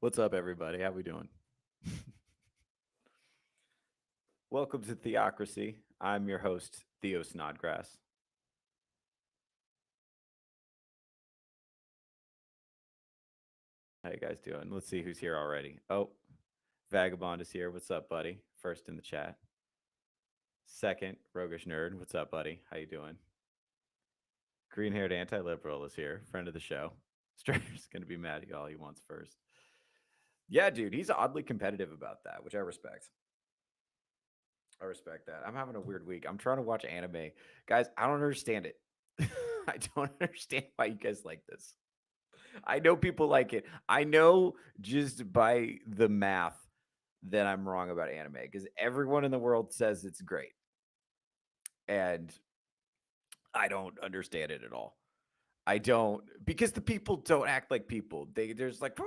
What's up, everybody? How we doing? Welcome to Theocracy. I'm your host, Theo Snodgrass. How you guys doing? Let's see who's here already. Oh, Vagabond is here. What's up, buddy? First in the chat. Second, Roguish Nerd. What's up, buddy? How you doing? Green-haired anti-liberal is here. Friend of the show. Stranger's gonna be mad at all he wants first. Yeah, dude, he's oddly competitive about that, which I respect. I respect that. I'm having a weird week. I'm trying to watch anime. Guys, I don't understand it. I don't understand why you guys like this. I know people like it. I know just by the math that I'm wrong about anime because everyone in the world says it's great. And I don't understand it at all. I don't because the people don't act like people. There's like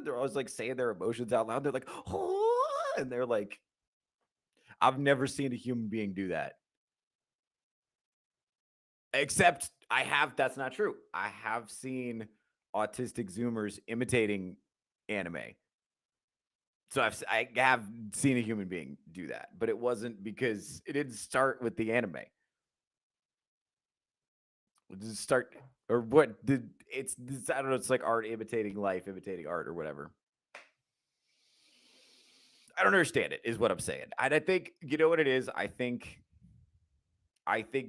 they're always like saying their emotions out loud. They're like, oh, and they're like, I've never seen a human being do that. Except I have that's not true. I have seen autistic zoomers imitating anime. So I have seen a human being do that, but it wasn't because it didn't start with the anime. It didn't start or what did it's I don't know, it's like art imitating life, imitating art or whatever. I don't understand it, is what I'm saying. And I think you know what it is? I think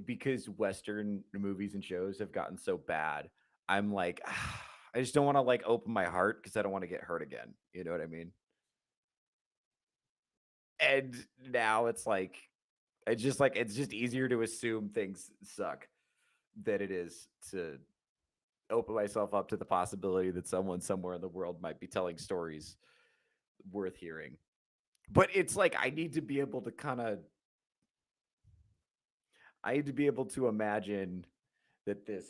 because Western movies and shows have gotten so bad, I'm like, I just don't want to like open my heart because I don't want to get hurt again. You know what I mean? And now it's just easier to assume things suck than it is to open myself up to the possibility that someone somewhere in the world might be telling stories worth hearing. But it's like I need to be able to imagine that this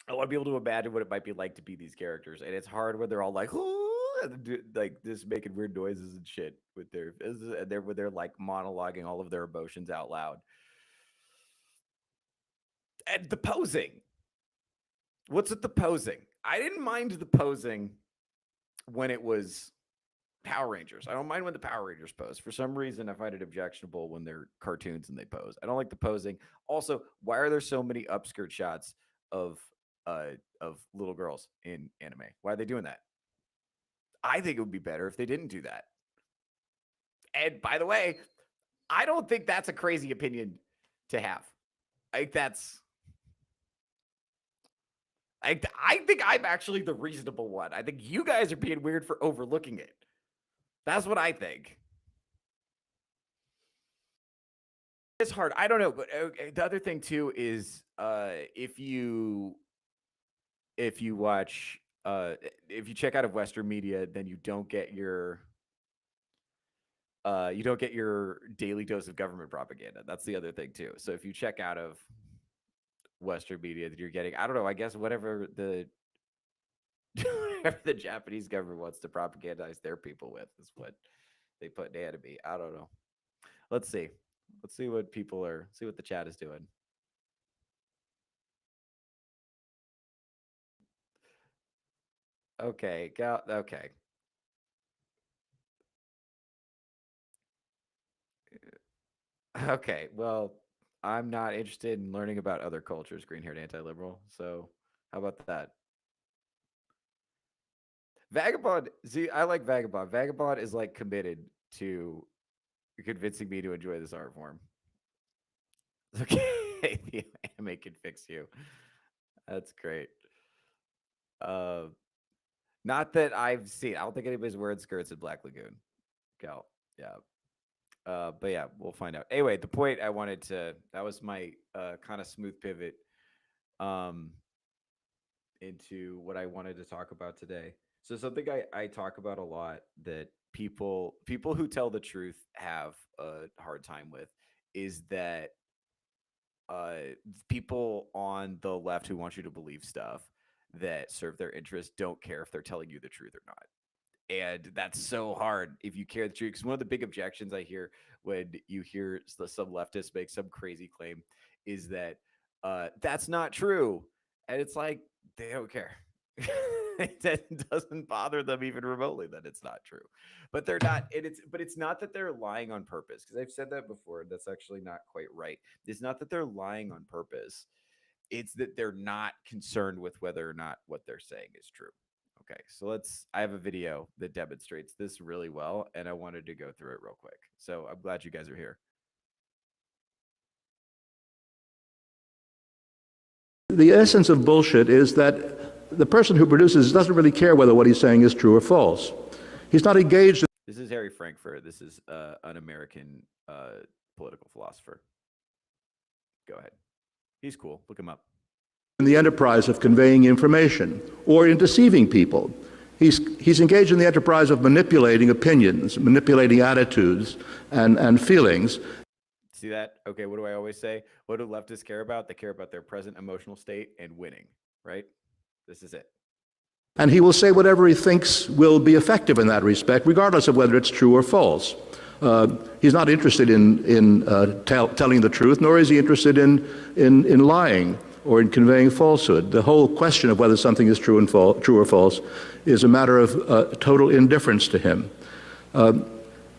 I want to be able to imagine what it might be like to be these characters, and it's hard when they're all like, like just making weird noises and shit with they're like monologuing all of their emotions out loud. And the posing, what's with the posing? I didn't mind the posing when it was Power Rangers. I don't mind when the Power Rangers pose. For some reason, I find it objectionable when they're cartoons and they pose. I don't like the posing. Also, why are there so many upskirt shots of little girls in anime? Why are they doing that? I think it would be better if they didn't do that. And by the way, I don't think that's a crazy opinion to have. I think that's I think I'm actually the reasonable one. I think you guys are being weird for overlooking it. That's what I think. It's hard. I don't know, but the other thing too is if you watch if you check out of Western media, then you don't get your daily dose of government propaganda. That's the other thing too. So if you check out of Western media, that you're getting, I don't know, I guess whatever the whatever the Japanese government wants to propagandize their people with is what they put in anime. I don't know. Let's see. Let's see what see what the chat is doing. Okay, okay. Okay, well, I'm not interested in learning about other cultures, green-haired anti-liberal. So, how about that? Vagabond, see, I like Vagabond. Vagabond is like committed to convincing me to enjoy this art form. Okay, the anime can fix you. That's great. Uh, not that I've seen. I don't think anybody's wearing skirts in Black Lagoon. Go, yeah. But yeah, we'll find out. Anyway, the point I wanted to that was my kind of smooth pivot um into what I wanted to talk about today. So something I talk about a lot that people who tell the truth have a hard time with is that uh people on the left who want you to believe stuff that serve their interests don't care if they're telling you the truth or not. And that's so hard if you care the truth. Because one of the big objections I hear when you hear some leftists make some crazy claim is that that's not true. And it's like, they don't care. It doesn't bother them even remotely that it's not true. But they're not, but it's not that they're lying on purpose, because I've said that before. That's actually not quite right. It's not that they're lying on purpose. It's that they're not concerned with whether or not what they're saying is true. Okay, so I have a video that demonstrates this really well, and I wanted to go through it real quick. So I'm glad you guys are here. The essence of bullshit is that the person who produces doesn't really care whether what he's saying is true or false. He's not engaged in... This is Harry Frankfurt. This is an American political philosopher. Go ahead. He's cool. Look him up. ...in the enterprise of conveying information or in deceiving people. He's engaged in the enterprise of manipulating opinions, manipulating attitudes and feelings. See that? Okay, what do I always say? What do leftists care about? They care about their present emotional state and winning, right? This is it. And he will say whatever he thinks will be effective in that respect, regardless of whether it's true or false. He's not interested in telling the truth, nor is he interested in lying or in conveying falsehood. The whole question of whether something is true or false is a matter of total indifference to him.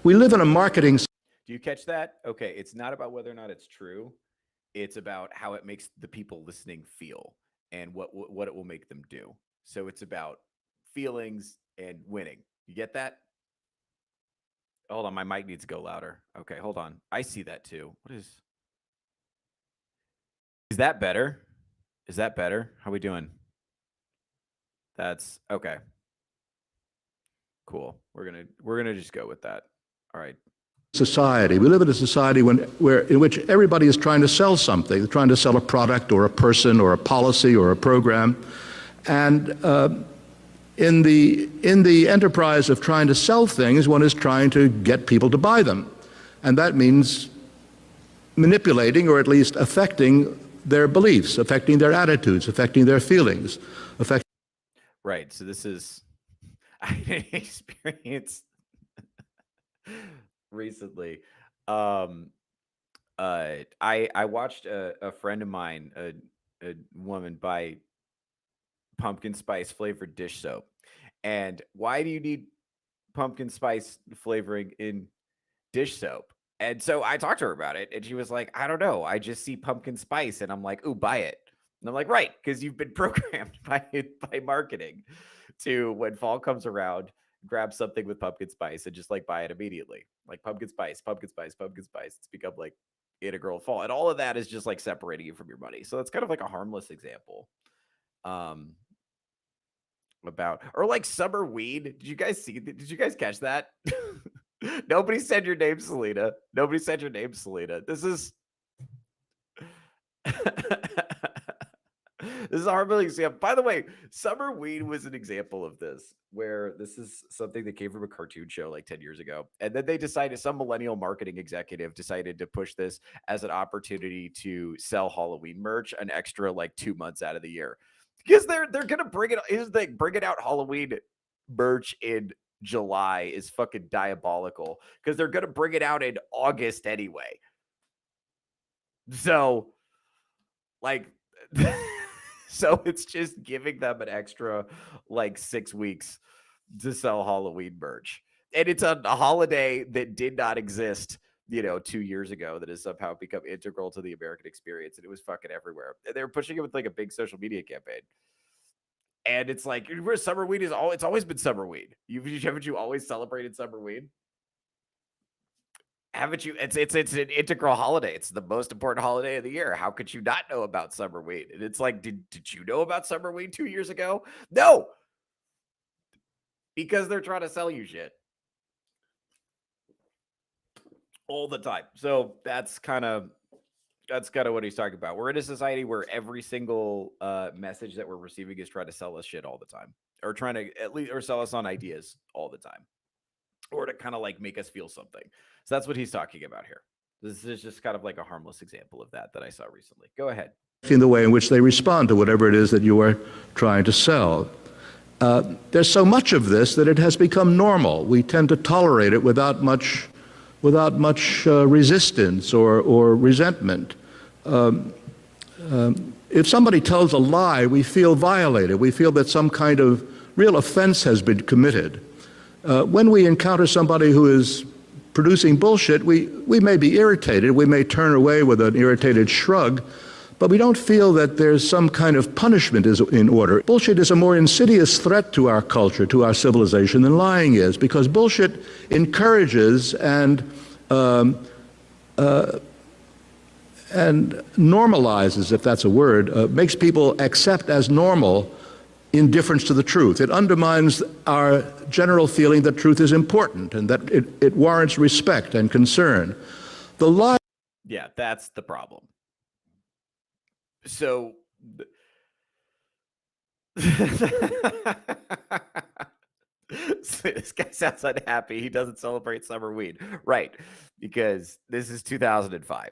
We live in a marketing... Do you catch that? Okay, it's not about whether or not it's true. It's about how it makes the people listening feel and what it will make them do. So it's about feelings and winning. You get that? Hold on, my mic needs to go louder. Okay, hold on. I see that too. What is that better? Is that better? How we doing? That's okay. Cool. We're gonna just go with that. All right. Society. We live in a society in which everybody is trying to sell something. They're trying to sell a product or a person or a policy or a program. And in the enterprise of trying to sell things, one is trying to get people to buy them. And that means manipulating or at least affecting their beliefs, affecting their attitudes, affecting their feelings. Right. So this is I experienced recently. I watched a friend of mine, a woman, buy pumpkin spice flavored dish soap. And why do you need pumpkin spice flavoring in dish soap? And so I talked to her about it, and she was like, I don't know. I just see pumpkin spice, and I'm like, ooh, buy it. And I'm like, right, because you've been programmed by marketing to, when fall comes around, grab something with pumpkin spice and just like buy it immediately. Like pumpkin spice, pumpkin spice, pumpkin spice. It's become like integral fall. And all of that is just like separating you from your money. So it's kind of like a harmless example. About, or like summer weed. Did you guys catch that? Nobody said your name, Selena. Nobody said your name, Selena. This is this is a harmless example. By the way, summer weed was an example of this, where this is something that came from a cartoon show like 10 years ago. And then they decided, some millennial marketing executive decided to push this as an opportunity to sell Halloween merch an extra like 2 months out of the year. Because they're gonna bring it out Halloween merch in July is fucking diabolical, because they're gonna bring it out in August anyway. So like so it's just giving them an extra like 6 weeks to sell Halloween merch. And it's a holiday that did not exist, 2 years ago, that has somehow become integral to the American experience. And it was fucking everywhere. And they were pushing it with like a big social media campaign. And it's like, where summer weed is it's always been summer weed. Haven't you always celebrated summer weed? Haven't you? It's an integral holiday. It's the most important holiday of the year. How could you not know about summer weed? And it's like, did you know about summer weed 2 years ago? No, because they're trying to sell you shit all the time. So that's kind of what he's talking about. We're in a society where every single message that we're receiving is trying to sell us shit all the time, or trying to or sell us on ideas all the time, or to kind of like make us feel something. So that's what he's talking about here. This is just kind of like a harmless example of that I saw recently. Go ahead. In the way in which they respond to whatever it is that you are trying to sell. There's so much of this that it has become normal. We tend to tolerate it without much resistance or resentment. If somebody tells a lie, we feel violated. We feel that some kind of real offense has been committed. When we encounter somebody who is producing bullshit, we may be irritated. We may turn away with an irritated shrug, but we don't feel that there's some kind of punishment is in order. Bullshit is a more insidious threat to our culture, to our civilization, than lying is, because bullshit encourages and normalizes, if that's a word, makes people accept as normal indifference to the truth. It undermines our general feeling that truth is important and that it warrants respect and concern. The lie. Yeah, that's the problem. So this guy sounds unhappy. He doesn't celebrate summer weed. Right. Because this is 2005.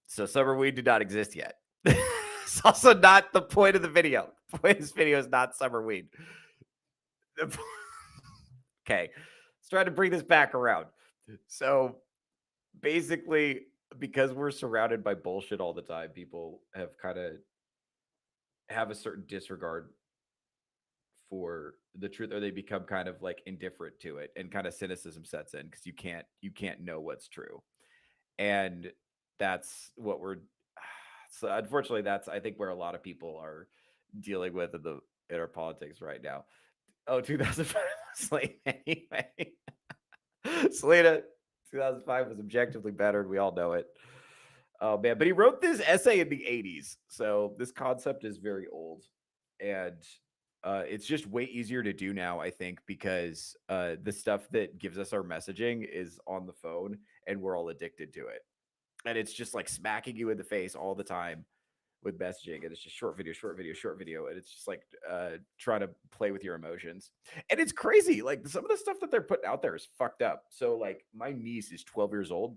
So summer weed did not exist yet. It's also not the point of the video. The point of this video is not summer weed. Okay. Let's try to bring this back around. So basically, because we're surrounded by bullshit all the time, people have a certain disregard for the truth, or they become kind of like indifferent to it, and kind of cynicism sets in because you can't know what's true. And that's what we're so unfortunately that's I think where a lot of people are dealing with in our politics right now. Oh, 2005 was late anyway. Selena, 2005 was objectively better, and we all know it. Oh man, but he wrote this essay in the 80s, so this concept is very old, and it's just way easier to do now, I think, because the stuff that gives us our messaging is on the phone, and we're all addicted to it, and it's just like smacking you in the face all the time with messaging, and it's just short video, short video, short video, and it's just like trying to play with your emotions. And it's crazy, like some of the stuff that they're putting out there is fucked up. So like my niece is 12 years old,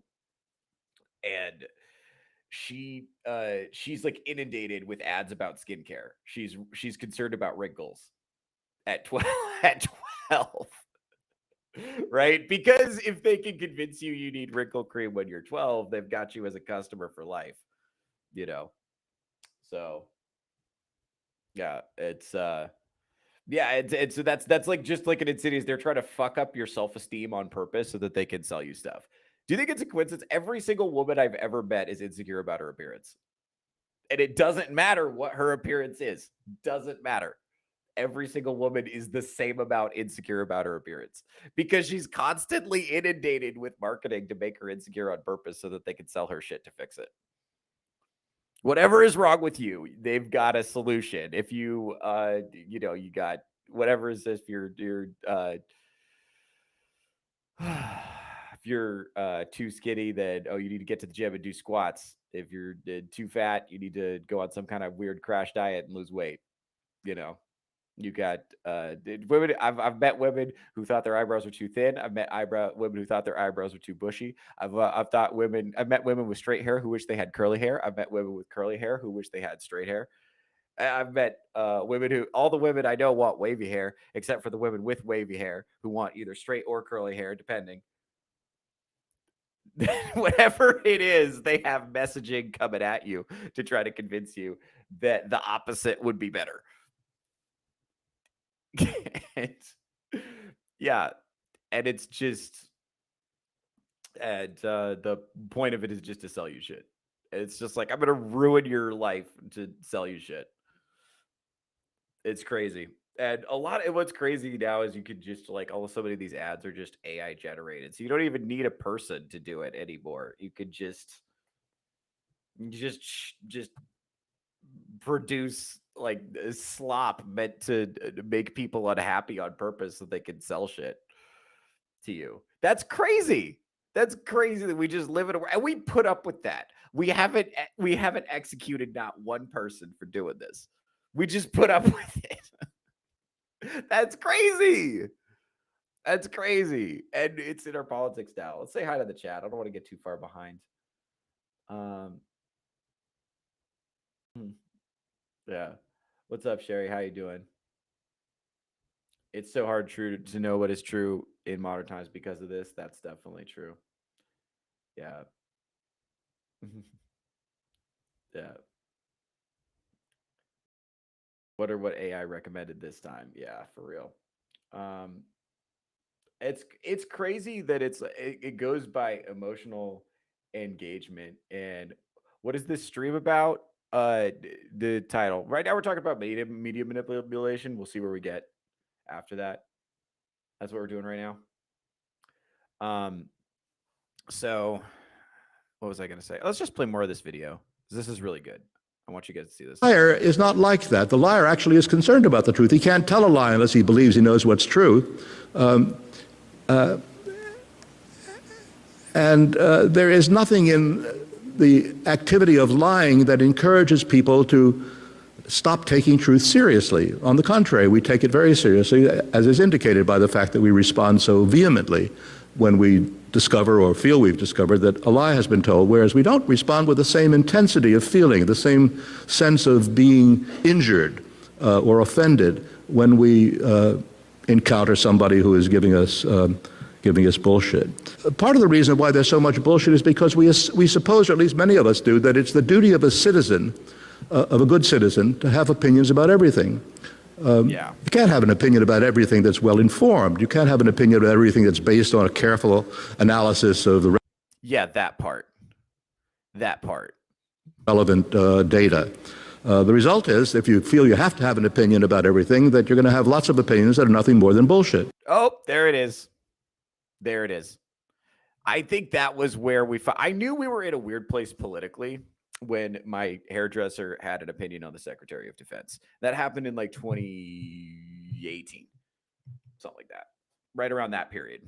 and she's like inundated with ads about skincare. She's concerned about wrinkles at 12 at 12. Right? Because if they can convince you need wrinkle cream when you're 12, they've got you as a customer for life, you know. So yeah, it's so that's like just like an insidious. They're trying to fuck up your self-esteem on purpose so that they can sell you stuff. Do you think it's a coincidence? Every single woman I've ever met is insecure about her appearance. And it doesn't matter what her appearance is. Doesn't matter. Every single woman is the same amount insecure about her appearance because she's constantly inundated with marketing to make her insecure on purpose so that they can sell her shit to fix it. Whatever is wrong with you, they've got a solution. If you you got whatever is this, if you're too skinny, then you need to get to the gym and do squats. If you're too fat, you need to go on some kind of weird crash diet and lose weight. You know, you got women. I've met women who thought their eyebrows were too thin. I've met women who thought their eyebrows were too bushy. I've met women with straight hair who wish they had curly hair. I've met women with curly hair who wish they had straight hair. I've met women who all the women I know want wavy hair, except for the women with wavy hair who want either straight or curly hair, depending. Whatever it is, they have messaging coming at you to try to convince you that the opposite would be better. Yeah, and it's just, and the point of it is just to sell you shit. It's just like I'm gonna ruin your life to sell you shit. It's crazy. And a lot of what's crazy now is you could just like all so many of these ads are just AI generated. So you don't even need a person to do it anymore. You could just produce like slop meant to make people unhappy on purpose so they can sell shit to you. That's crazy. That's crazy that we just live in a world and we put up with that. We haven't executed not one person for doing this. We just put up with it. That's crazy. That's crazy. And it's in our politics now. Let's say hi to the chat. I don't want to get too far behind. Um yeah. What's up, Sherry? How you doing? It's so hard to know what is true in modern times because of this. That's definitely true. Yeah. Yeah. Wonder what AI recommended this time. Yeah, for real. Um, it's crazy that it goes by emotional engagement. And what is this stream about? The title. Right now we're talking about media manipulation. We'll see where we get after that. That's what we're doing right now. Um, so what was I going to say? Let's just play more of this video. This is really good. I want you guys to see this. The liar is not like that. The liar actually is concerned about the truth. He can't tell a lie unless he believes he knows what's true. There is nothing in the activity of lying that encourages people to stop taking truth seriously. On the contrary, we take it very seriously, as is indicated by the fact that we respond so vehemently when we discover or feel we've discovered that a lie has been told, whereas we don't respond with the same intensity of feeling, the same sense of being injured or offended when we encounter somebody who is giving us bullshit. Part of the reason why there's so much bullshit is because we suppose, or at least many of us do, that it's the duty of a citizen, of a good citizen, to have opinions about everything. You can't have an opinion about everything that's well informed. You can't have an opinion about everything that's based on a careful analysis of the that part. Relevant data. The result is, if you feel you have to have an opinion about everything, that you're going to have lots of opinions that are nothing more than bullshit. Oh, there it is. There it is. I think that was where I knew we were in a weird place politically when my hairdresser had an opinion on the Secretary of Defense. That happened in like 2018, something like that, right around that period.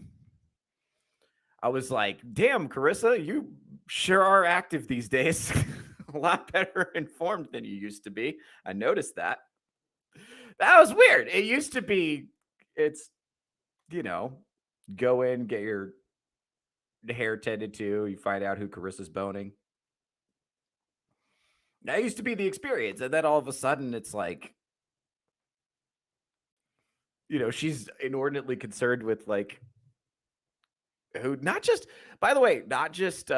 I was like, damn, Carissa, you sure are active these days. A lot better informed than you used to be. I noticed that. That was weird. It used to be, it's, go in, get your hair tended to, you find out who Carissa's boning. That used to be the experience. And then all of a sudden it's like, she's inordinately concerned with like who, not just, by the way, not just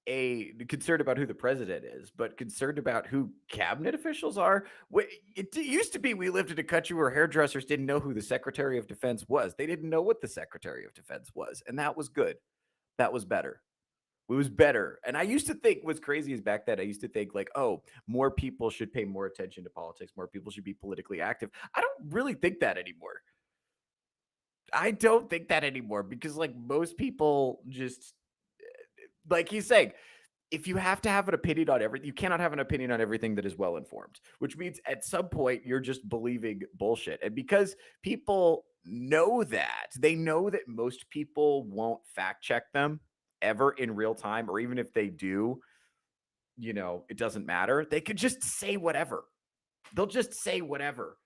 a concerned about who the president is, but concerned about who cabinet officials are. It used to be we lived in a country where hairdressers didn't know who the Secretary of Defense was. They didn't know what the Secretary of Defense was. And that was good. That was better. It was better. And I used to think what's crazy is back then I used to think like, oh, more people should pay more attention to politics. More people should be politically active. I don't really think that anymore. I don't think that anymore because like most people just, like he's saying, if you have to have an opinion on everything, you cannot have an opinion on everything that is well informed, which means at some point you're just believing bullshit. And because people know that, they know that most people won't fact check them ever in real time, or even if they do, it doesn't matter. They could just say whatever. They'll just say whatever.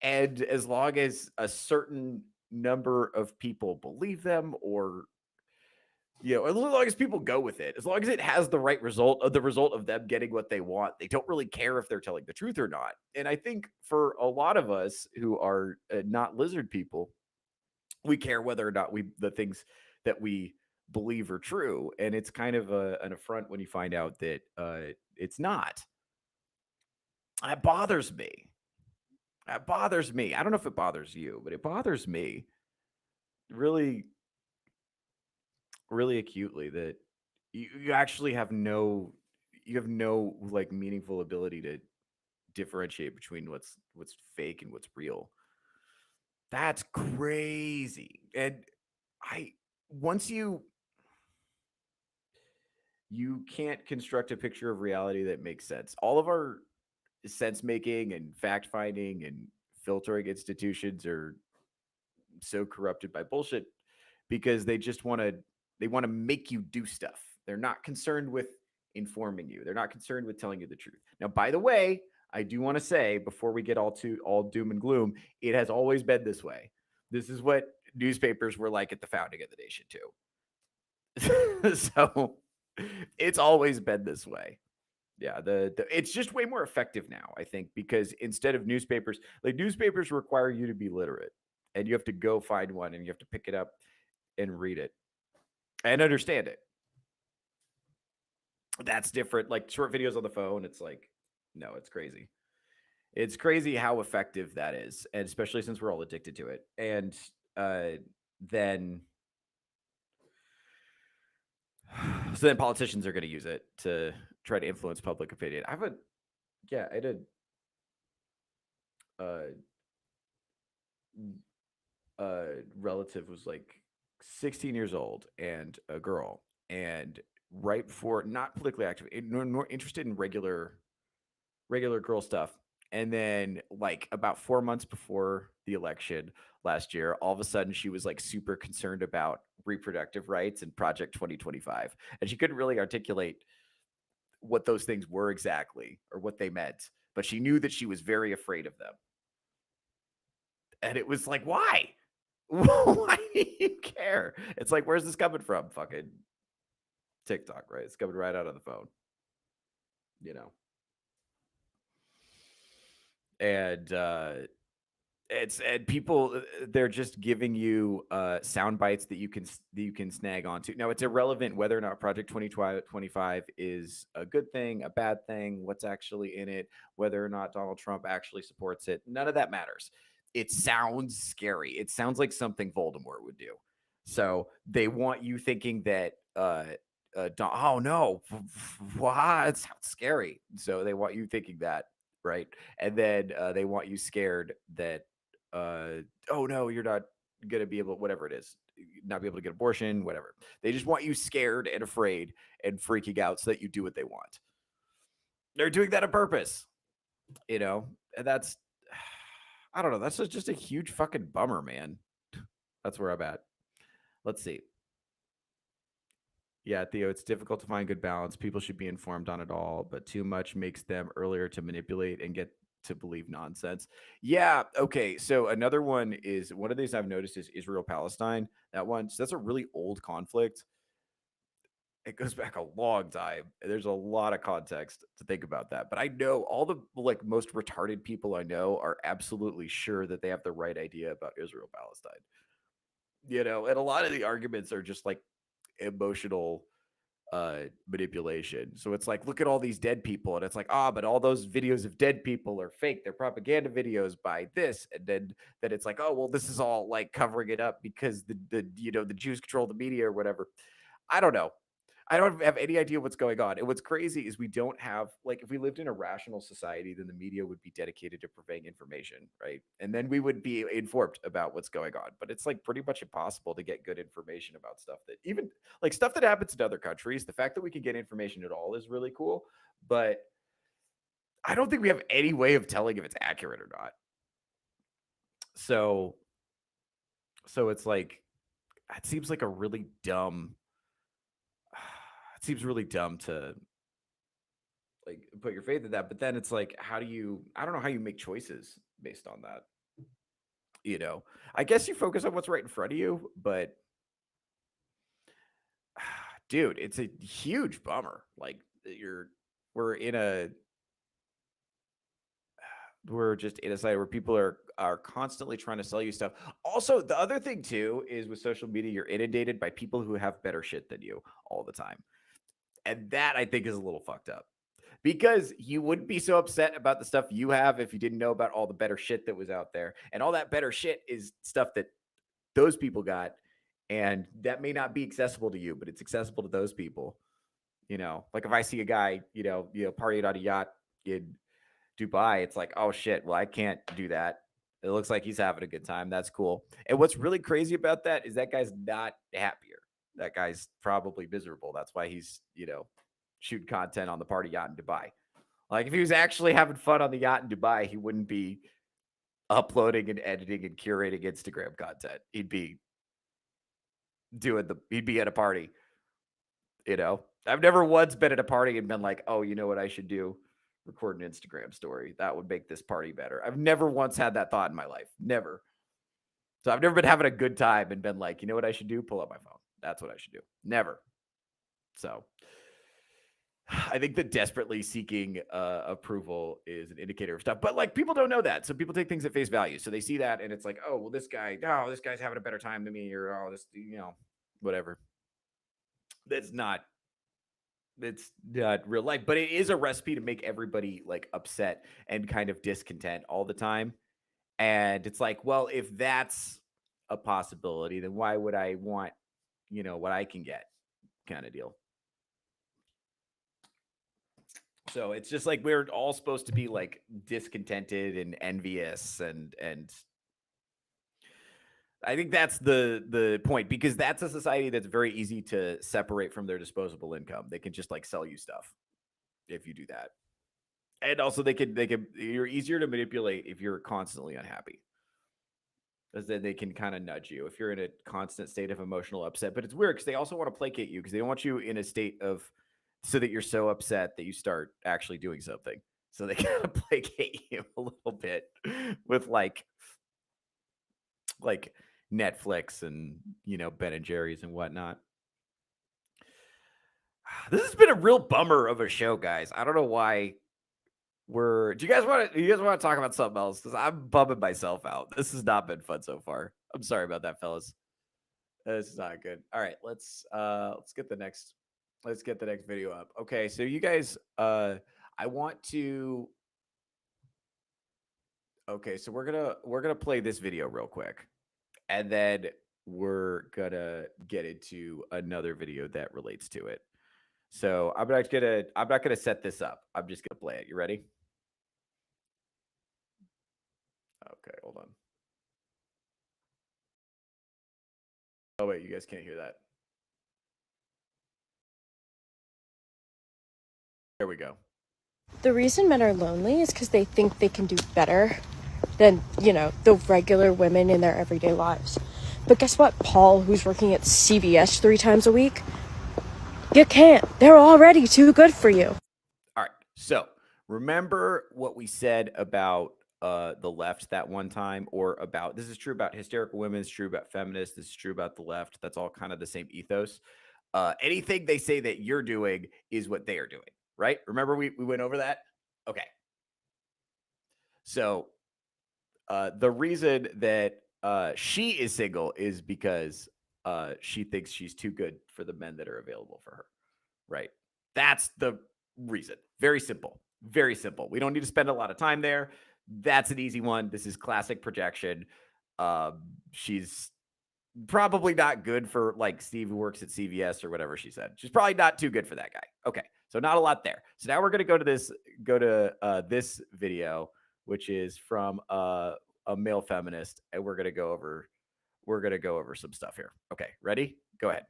And as long as a certain number of people believe them, or as long as people go with it, as long as it has the right result, of the result of them getting what they want, they don't really care if they're telling the truth or not. And I think for a lot of us who are not lizard people, we care whether or not the things that we believe are true. And it's kind of an affront when you find out that it's not. That bothers me. That bothers me. I don't know if it bothers you, but it bothers me really, really acutely that you actually have no like meaningful ability to differentiate between what's fake and what's real. That's crazy. And once you can't construct a picture of reality that makes sense. All of our sense making and fact finding and filtering institutions are so corrupted by bullshit because they just want to make you do stuff. They're not concerned with informing you. They're not concerned with telling you the truth. Now, by the way, I do want to say before we get all doom and gloom, it has always been this way. This is what newspapers were like at the founding of the nation too. So it's always been this way. Yeah, it's just way more effective now, I think, because instead of newspapers require you to be literate, and you have to go find one and you have to pick it up and read it and understand it. That's different. Like short videos on the phone, it's like No, it's crazy. It's crazy how effective that is, and especially since we're all addicted to it. And then so then politicians are going to use it to try to influence public opinion. I had uh, a relative was like 16 years old and a girl, and right before, not politically active, nor interested in regular girl stuff. And then, like, about 4 months before the election last year, all of a sudden she was like super concerned about reproductive rights and Project 2025. And she couldn't really articulate what those things were exactly or what they meant, but she knew that she was very afraid of them. And it was like, why? Why do you care? It's like, where's this coming from? Fucking TikTok, right? It's coming right out of the phone, you know? And and people, they're just giving you sound bites that you can snag onto. Now, it's irrelevant whether or not Project 2025 is a good thing, a bad thing, what's actually in it, whether or not Donald Trump actually supports it. None of that matters. It sounds scary. It sounds like something Voldemort would do. So they want you thinking that oh no, wow, it sounds scary. So they want you thinking that, right? And then they want you scared that oh no, you're not gonna be able, whatever it is, not be able to get abortion, whatever. They just want you scared and afraid and freaking out so that you do what they want. They're doing that on purpose, you know, and that's I don't know. That's just a huge fucking bummer, man. That's where I'm at. Let's see. Yeah, Theo, it's difficult to find good balance. People should be informed on it all, but too much makes them earlier to manipulate and get to believe nonsense. Yeah, okay. So another one is, one of these I've noticed is Israel Palestine. That one, so that's a really old conflict. It goes back a long time. There's a lot of context to think about that. But I know all the like most retarded people I know are absolutely sure that they have the right idea about Israel Palestine. You know, and a lot of the arguments are just like emotional manipulation. So it's like, look at all these dead people, and it's like, but all those videos of dead people are fake. They're propaganda videos by this, and then it's like, oh well, this is all like covering it up because the Jews control the media or whatever. I don't know. I don't have any idea what's going on. And what's crazy is we don't have, like, if we lived in a rational society, then the media would be dedicated to purveying information, right? And then we would be informed about what's going on. But it's like pretty much impossible to get good information about stuff that, even like stuff that happens in other countries. The fact that we can get information at all is really cool. But I don't think we have any way of telling if it's accurate or not. So, so it's like, it seems like a really dumb, it seems really dumb to like put your faith in that. But then it's like, how do you, I don't know how you make choices based on that. You know, I guess you focus on what's right in front of you, but dude, it's a huge bummer. Like, we're in a, we're just in a side where people are constantly trying to sell you stuff. Also, the other thing too is with social media, you're inundated by people who have better shit than you all the time. And that I think is a little fucked up. Because you wouldn't be so upset about the stuff you have if you didn't know about all the better shit that was out there. And all that better shit is stuff that those people got. And that may not be accessible to you, but it's accessible to those people. You know, like if I see a guy, partying on a yacht in Dubai, it's like, oh shit, well, I can't do that. It looks like he's having a good time. That's cool. And what's really crazy about that is that guy's not happier. That guy's probably miserable. That's why he's, shoot content on the party yacht in Dubai. Like if he was actually having fun on the yacht in Dubai, he wouldn't be uploading and editing and curating Instagram content. He'd be he'd be at a party, I've never once been at a party and been like, oh, you know what I should do? Record an Instagram story. That would make this party better. I've never once had that thought in my life. Never. So I've never been having a good time and been like, you know what I should do? Pull up my phone. That's what I should do. Never. So I think that desperately seeking approval is an indicator of stuff, but like people don't know that. So people take things at face value. So they see that and it's like, oh, well, this guy's having a better time than me, or, oh, this, whatever. That's not It's not real life, but it is a recipe to make everybody like upset and kind of discontent all the time. And it's like, well, if that's a possibility, then why would I want, what I can get kind of deal? So it's just like we're all supposed to be like discontented and envious and I think that's the point because that's a society that's very easy to separate from their disposable income. They can just like sell you stuff if you do that. And also they could you're easier to manipulate if you're constantly unhappy. Because then they can kind of nudge you if you're in a constant state of emotional upset. But it's weird because they also want to placate you because they don't want you in a state of so that you're so upset that you start actually doing something. So they kind of placate you a little bit with like Netflix and Ben and Jerry's and whatnot. This has been a real bummer of a show, guys. I don't know why do you guys want to talk about something else? Because I'm bumming myself out. This has not been fun so far. I'm sorry about that, fellas. This is not good. All right, let's get the next video up. Okay, so you guys I want to okay, so we're gonna play this video real quick. And then we're gonna get into another video that relates to it. So I'm not gonna set this up. I'm just gonna play it. You ready? Okay, hold on. Oh wait, you guys can't hear that. There we go. The reason men are lonely is because they think they can do better than, the regular women in their everyday lives. But guess what, Paul, who's working at CVS 3 times a week? You can't. They're already too good for you. All right. So remember what we said about the left that one time, or about this is true about hysterical women, it's true about feminists, this is true about the left. That's all kind of the same ethos. Anything they say that you're doing is what they are doing, right? Remember we went over that? Okay. So the reason that she is single is because she thinks she's too good for the men that are available for her, right? That's the reason. Very simple. Very simple. We don't need to spend a lot of time there. That's an easy one. This is classic projection. She's probably not good for like Steve who works at CVS or whatever she said. She's probably not too good for that guy. Okay. So not a lot there. So now we're going to go to this video, which is from a male feminist. And we're going to go over some stuff here. Okay. Ready? Go ahead.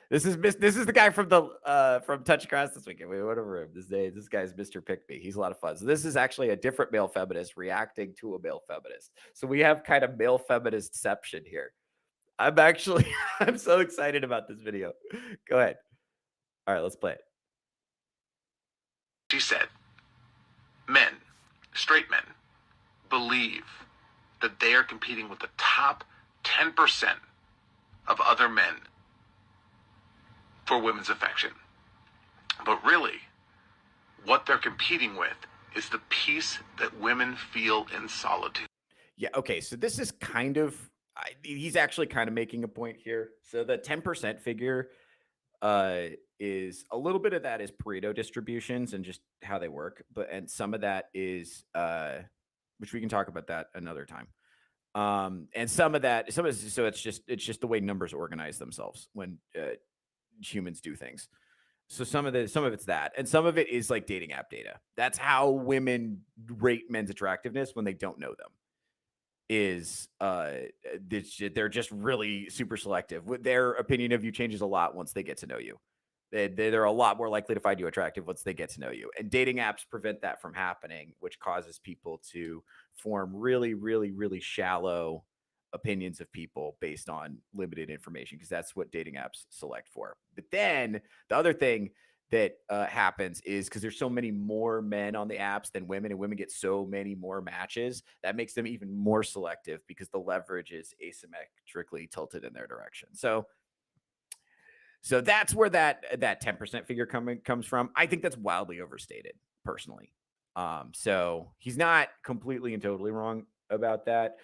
This is the guy from the from Touch Across this weekend. We went over him this guy's Mr. Pickme. He's a lot of fun. So this is actually a different male feminist reacting to a male feminist. So we have kind of male feministception here. I'm so excited about this video. Go ahead. All right, let's play it. She said, men, straight men, believe that they are competing with the top 10% of other men for women's affection. But really, what they're competing with is the peace that women feel in solitude. Yeah, okay, so this is kind of he's actually kind of making a point here. So the 10% figure is a little bit of that is Pareto distributions and just how they work, and some of that is which we can talk about that another time. And some of so it's just the way numbers organize themselves when humans do things. So some of it's that, and some of it is like dating app data. That's how women rate men's attractiveness when they don't know them. Is they're just really super selective. Their opinion of you changes a lot once they get to know you. They're a lot more likely to find you attractive once they get to know you. And dating apps prevent that from happening, which causes people to form really, really, really shallow opinions of people based on limited information, because that's what dating apps select for. But then the other thing that happens is because there's so many more men on the apps than women, and women get so many more matches, that makes them even more selective because the leverage is asymmetrically tilted in their direction. So that's where that 10% figure comes from. I think that's wildly overstated personally. So he's not completely and totally wrong about that.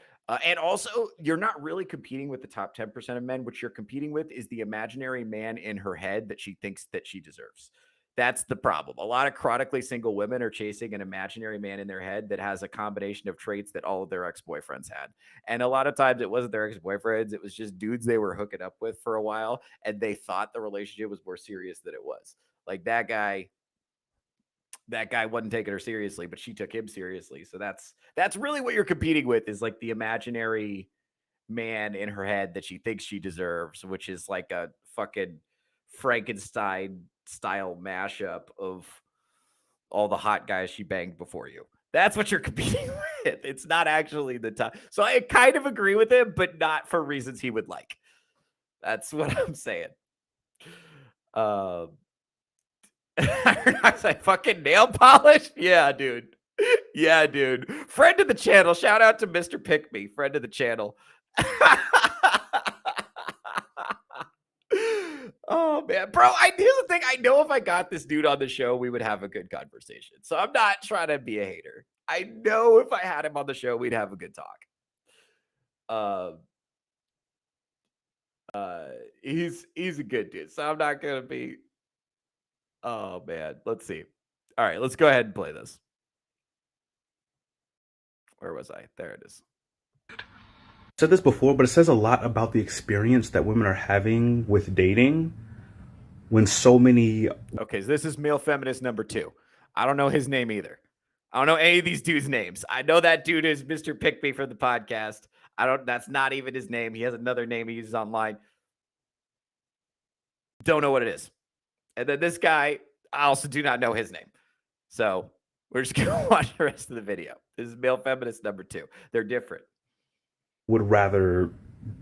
And also, you're not really competing with the top 10% of men. What you're competing with is the imaginary man in her head that she thinks that she deserves. That's the problem. A lot of chronically single women are chasing an imaginary man in their head that has a combination of traits that all of their ex-boyfriends had. And a lot of times it wasn't their ex-boyfriends. It was just dudes they were hooking up with for a while. And they thought the relationship was more serious than it was. Like that guy wasn't taking her seriously, but she took him seriously. So that's really what you're competing with, is like the imaginary man in her head that she thinks she deserves, which is like a fucking Frankenstein style mashup of all the hot guys she banged before you. That's what you're competing with. It's not actually the top. So I kind of agree with him, but not for reasons he would like. That's what I'm saying. I fucking nail polish. Yeah, dude. Yeah, dude. Friend of the channel. Shout out to Mr. Pick Me, friend of the channel. Oh man, bro. Here's the thing. I know if I got this dude on the show, we would have a good conversation. So I'm not trying to be a hater. I know if I had him on the show, we'd have a good talk. He's a good dude. So I'm not gonna be. Oh man, let's see. All right, let's go ahead and play this. Where was I? There it is. Said this before, but it says a lot about the experience that women are having with dating when so many. Okay, so this is male feminist number 2. I don't know his name either. I don't know any of these dudes' names. I know that dude is Mr. Pick Me for the podcast. That's not even his name. He has another name he uses online. Don't know what it is. And then this guy, I also do not know his name. So we're just gonna watch the rest of the video. This is male feminist number 2. They're different. Would rather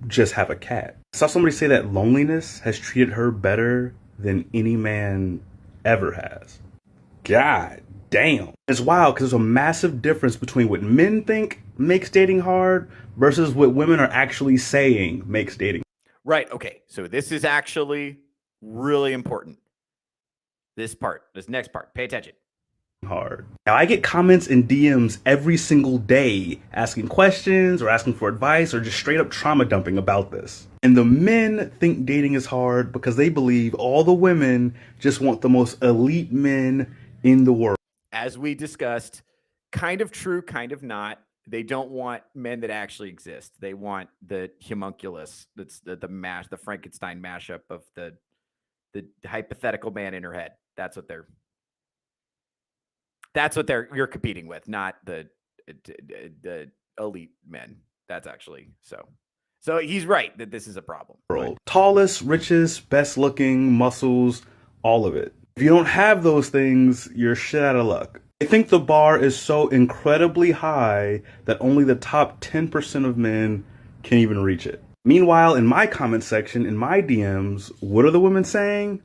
just have a cat. I saw somebody say that loneliness has treated her better than any man ever has. God damn. It's wild because there's a massive difference between what men think makes dating hard versus what women are actually saying makes dating. Right. Okay. So this is actually really important. This next part, pay attention. Hard. Now I get comments and DMs every single day asking questions or asking for advice or just straight up trauma dumping about this. And the men think dating is hard because they believe all the women just want the most elite men in the world. As we discussed, kind of true, kind of not. They don't want men that actually exist. They want the homunculus. That's the Frankenstein mashup of the hypothetical man in her head. That's what you're competing with, not the elite men. That's actually so he's right that this is a problem. Right. Tallest, richest, best looking, muscles, all of it. If you don't have those things, you're shit out of luck. I think the bar is so incredibly high that only the top 10% of men can even reach it. Meanwhile, in my comment section, in my DMs, what are the women saying?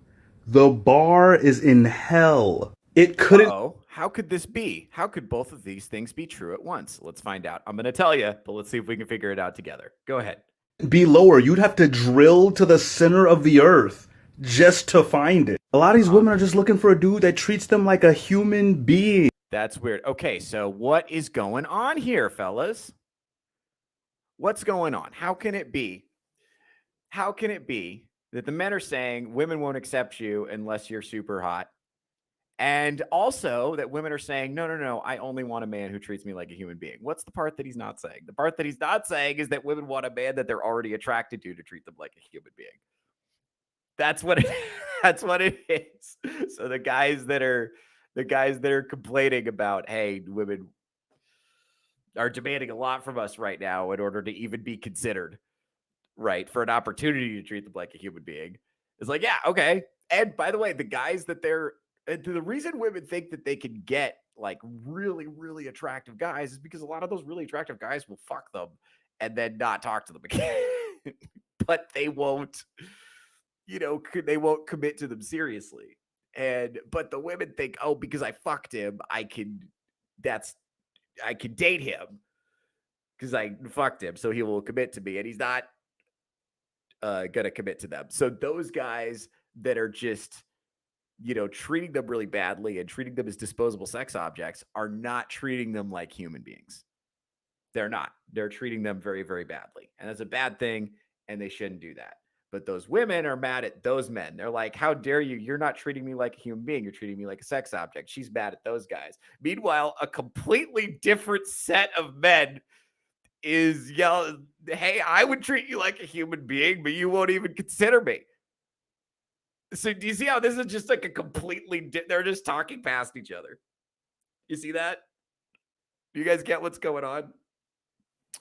The bar is in hell. It couldn't. Oh, how could this be? How could both of these things be true at once? Let's find out. I'm going to tell you, but let's see if we can figure it out together. Go ahead. Be lower. You'd have to drill to the center of the earth just to find it. A lot of these women are just looking for a dude that treats them like a human being. That's weird. Okay, so what is going on here, fellas? What's going on? How can it be? How can it be that the men are saying women won't accept you unless you're super hot? And also that women are saying, no, I only want a man who treats me like a human being. What's the part that he's not saying? The part that he's not saying is that women want a man that they're already attracted to treat them like a human being. That's what it is. So the guys that are complaining about, hey, women are demanding a lot from us right now in order to even be considered, right, for an opportunity to treat them like a human being. It's like, yeah, okay. And by the way, the reason women think that they can get like really, really attractive guys is because a lot of those really attractive guys will fuck them and then not talk to them again. But they won't, they won't commit to them seriously. But the women think, oh, because I fucked him, I can date him because I fucked him, so he will commit to me, and he's not gonna commit to them. So those guys that are just treating them really badly and treating them as disposable sex objects are not treating them like human beings. They're not. They're treating them very, very badly, and that's a bad thing, and they shouldn't do that. But those women are mad at those men. They're like, how dare you? You're not treating me like a human being. You're treating me like a sex object. She's mad at those guys. Meanwhile, a completely different set of men is yelling, hey, I would treat you like a human being, but you won't even consider me. So do you see how this is just like a completely, they're just talking past each other. You see that? You guys get what's going on?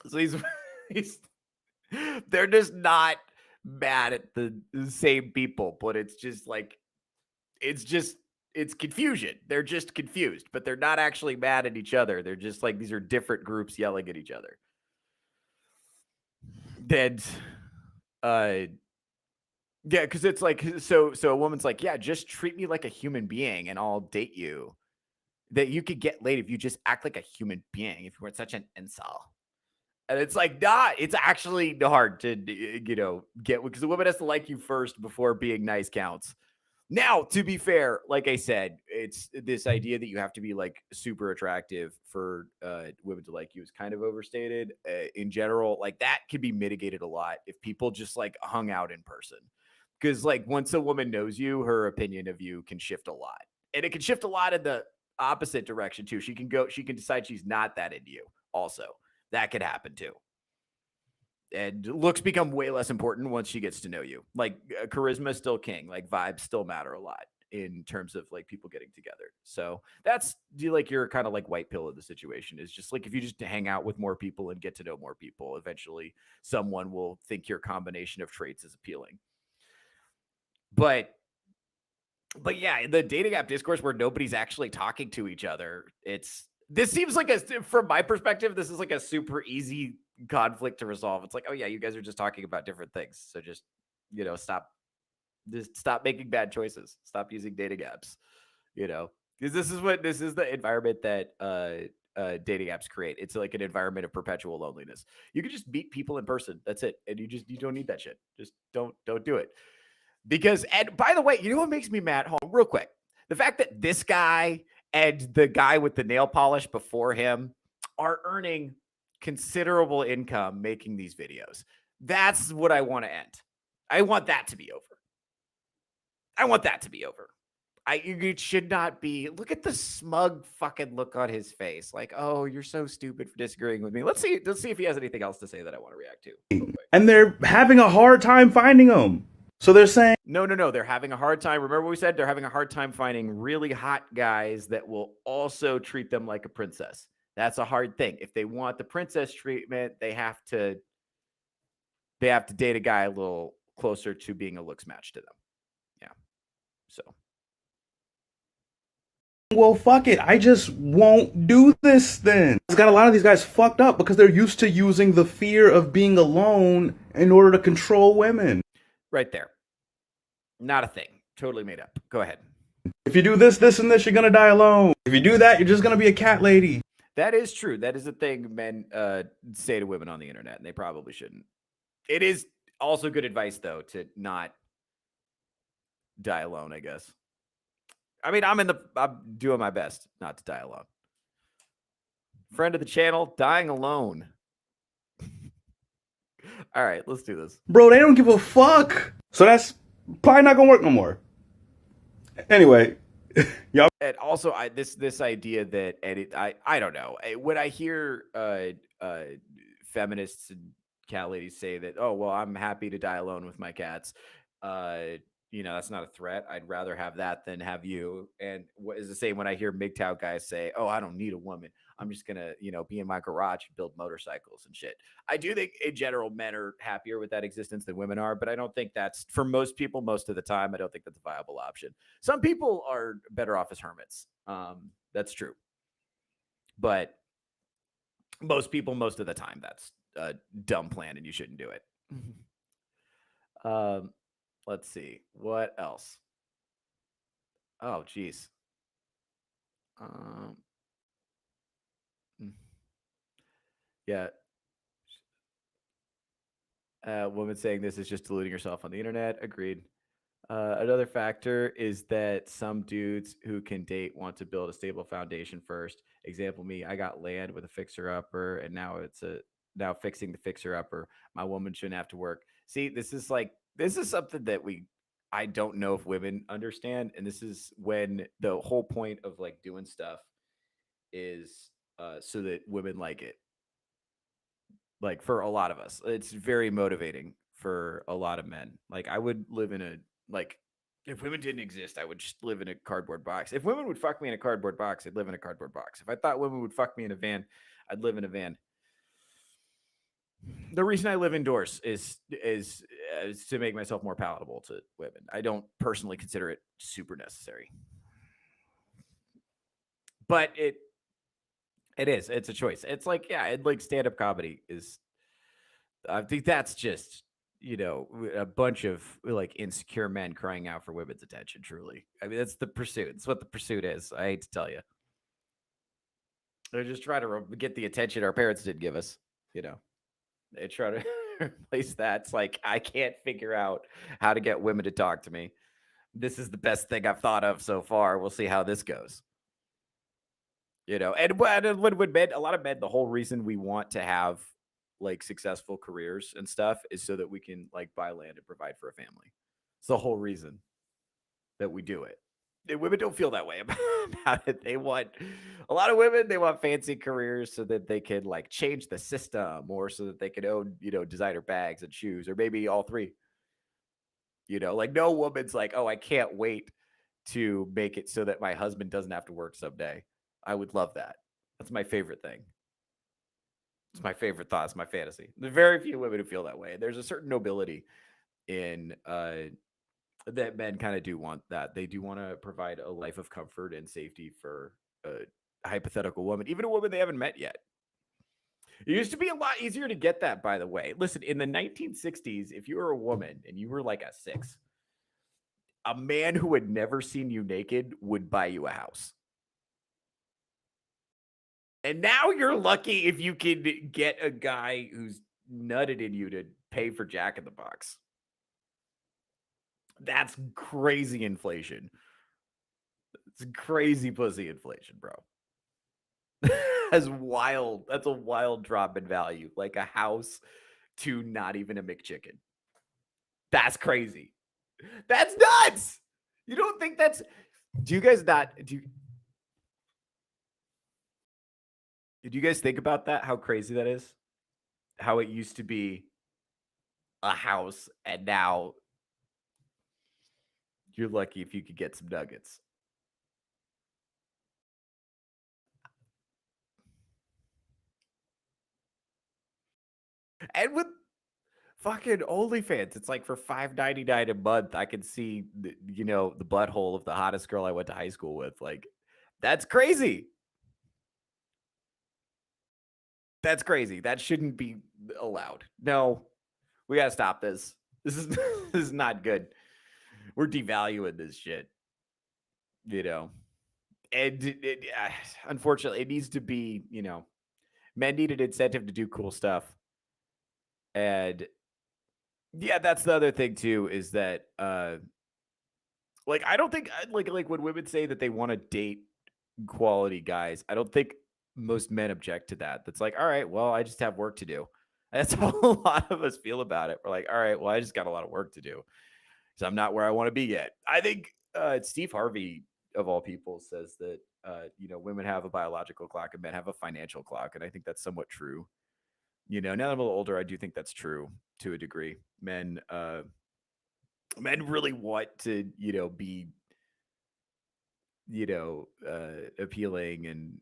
So he's they're just not mad at the same people, but it's just like, it's confusion. They're just confused, but they're not actually mad at each other. They're just like, these are different groups yelling at each other. Then, yeah, because it's like, so a woman's like, yeah, just treat me like a human being and I'll date you. That you could get laid if you just act like a human being, if you weren't such an incel. And it's like, nah, it's actually hard to, get, because the woman has to like you first before being nice counts. Now, to be fair, like I said, it's this idea that you have to be like super attractive for women to like you is kind of overstated. In general, like that can be mitigated a lot if people just like hung out in person. Because like once a woman knows you, her opinion of you can shift a lot. And it can shift a lot in the opposite direction too. She can decide she's not that into you also. That could happen too. And looks become way less important once she gets to know you. Like charisma is still king. Like vibes still matter a lot in terms of like people getting together. So that's like your kind of like white pill of the situation is just like if you just hang out with more people and get to know more people, eventually someone will think your combination of traits is appealing. But yeah, the dating app discourse where nobody's actually talking to each other, this seems like from my perspective, this is like a super easy conflict to resolve. It's like, oh yeah, you guys are just talking about different things. So just, stop making bad choices. Stop using dating apps, because this is the environment that dating apps create. It's like an environment of perpetual loneliness. You can just meet people in person. That's it. And you don't need that shit. Just don't do it. Because, and by the way, you know what makes me mad? Hold on, real quick. The fact that this guy and the guy with the nail polish before him are earning considerable income making these videos. That's what I want to end. I want that to be over. It should not be. Look at the smug fucking look on his face. Like, oh, you're so stupid for disagreeing with me. Let's see if he has anything else to say that I want to react to. And they're having a hard time finding them. So they're saying, no, they're having a hard time. Remember what we said? They're having a hard time finding really hot guys that will also treat them like a princess. That's a hard thing. If they want the princess treatment, they have to date a guy a little closer to being a looks match to them. Yeah. So. Well, fuck it. I just won't do this then. It's got a lot of these guys fucked up because they're used to using the fear of being alone in order to control women. Right there. Not a thing. Totally made up. Go ahead. If you do this, this, and this, you're going to die alone. If you do that, you're just going to be a cat lady. That is true. That is a thing men say to women on the internet, and they probably shouldn't. It is also good advice, though, to not die alone, I guess. I mean, I'm doing my best not to die alone. Friend of the channel, dying alone. All right, let's do this. Bro, they don't give a fuck. So that's probably not going to work no more. Anyway, y'all. And also, this idea that I don't know. When I hear feminists and cat ladies say that, oh well, I'm happy to die alone with my cats. That's not a threat. I'd rather have that than have you. And what is the same when I hear MGTOW guys say, oh, I don't need a woman. I'm just going to, be in my garage and build motorcycles and shit. I do think in general, men are happier with that existence than women are, but I don't think that's for most people, most of the time. I don't think that's a viable option. Some people are better off as hermits. That's true. But most people, most of the time, that's a dumb plan and you shouldn't do it. Let's see. What else? Oh, geez. Yeah. Woman saying this is just deluding yourself on the internet. Agreed. Another factor is that some dudes who can date want to build a stable foundation first. Example, me, I got land with a fixer-upper, and now fixing the fixer-upper. My woman shouldn't have to work. See, this is like this is something that I don't know if women understand, and this is when the whole point of like doing stuff is so that women like it. Like for a lot of us, it's very motivating for a lot of men. Like I would live in a like if women didn't exist, I would just live in a cardboard box. If women would fuck me in a cardboard box, I'd live in a cardboard box. If I thought women would fuck me in a van, I'd live in a van. The reason I live indoors is to make myself more palatable to women. I don't personally consider it super necessary, but it is. It's a choice. It's like yeah, it like stand up comedy is. I think that's just a bunch of like insecure men crying out for women's attention. Truly, I mean that's the pursuit. It's what the pursuit is. I hate to tell you, they're just trying to get the attention our parents didn't give us. You know. They try to replace that. It's like I can't figure out how to get women to talk to me. This is the best thing I've thought of so far. We'll see how this goes. And when men, a lot of men, the whole reason we want to have like successful careers and stuff is so that we can like buy land and provide for a family. It's the whole reason that we do it. And women don't feel that way about it. They want a lot of women, they want fancy careers so that they can like change the system or so that they can own, designer bags and shoes or maybe all three. Like no woman's like, oh, I can't wait to make it so that my husband doesn't have to work someday. I would love that. That's my favorite thing. It's my favorite thought. It's my fantasy. There are very few women who feel that way. There's a certain nobility in that men kind of do want that. They do want to provide a life of comfort and safety for a hypothetical woman, even a woman they haven't met yet. It used to be a lot easier to get that, by the way. Listen, in the 1960s, if you were a woman and you were like a 6, a man who had never seen you naked would buy you a house. And now you're lucky if you can get a guy who's nutted in you to pay for Jack in the Box. That's crazy inflation. It's crazy pussy inflation, bro. That's wild. That's a wild drop in value. Like a house to not even a McChicken. That's crazy. That's nuts. You don't think that's do you guys not do you guys think about that? How crazy that is? How it used to be a house and now you're lucky if you could get some nuggets. And with fucking OnlyFans, it's like for $5.99 a month, I can see the butthole of the hottest girl I went to high school with. Like, that's crazy. That's crazy. That shouldn't be allowed. No, we gotta stop this. This is this is not good. We're devaluing this shit. And unfortunately, it needs to be. Men need an incentive to do cool stuff, and yeah, that's the other thing too. Is that like I don't think like when women say that they want to date quality guys, I don't think most men object to that. That's like, all right, well, I just have work to do. That's how a lot of us feel about it. We're like, all right, well, I just got a lot of work to do. So I'm not where I want to be yet. I think Steve Harvey, of all people, says that women have a biological clock and men have a financial clock, and I think that's somewhat true. Now that I'm a little older, I do think that's true to a degree. Men really want to be appealing and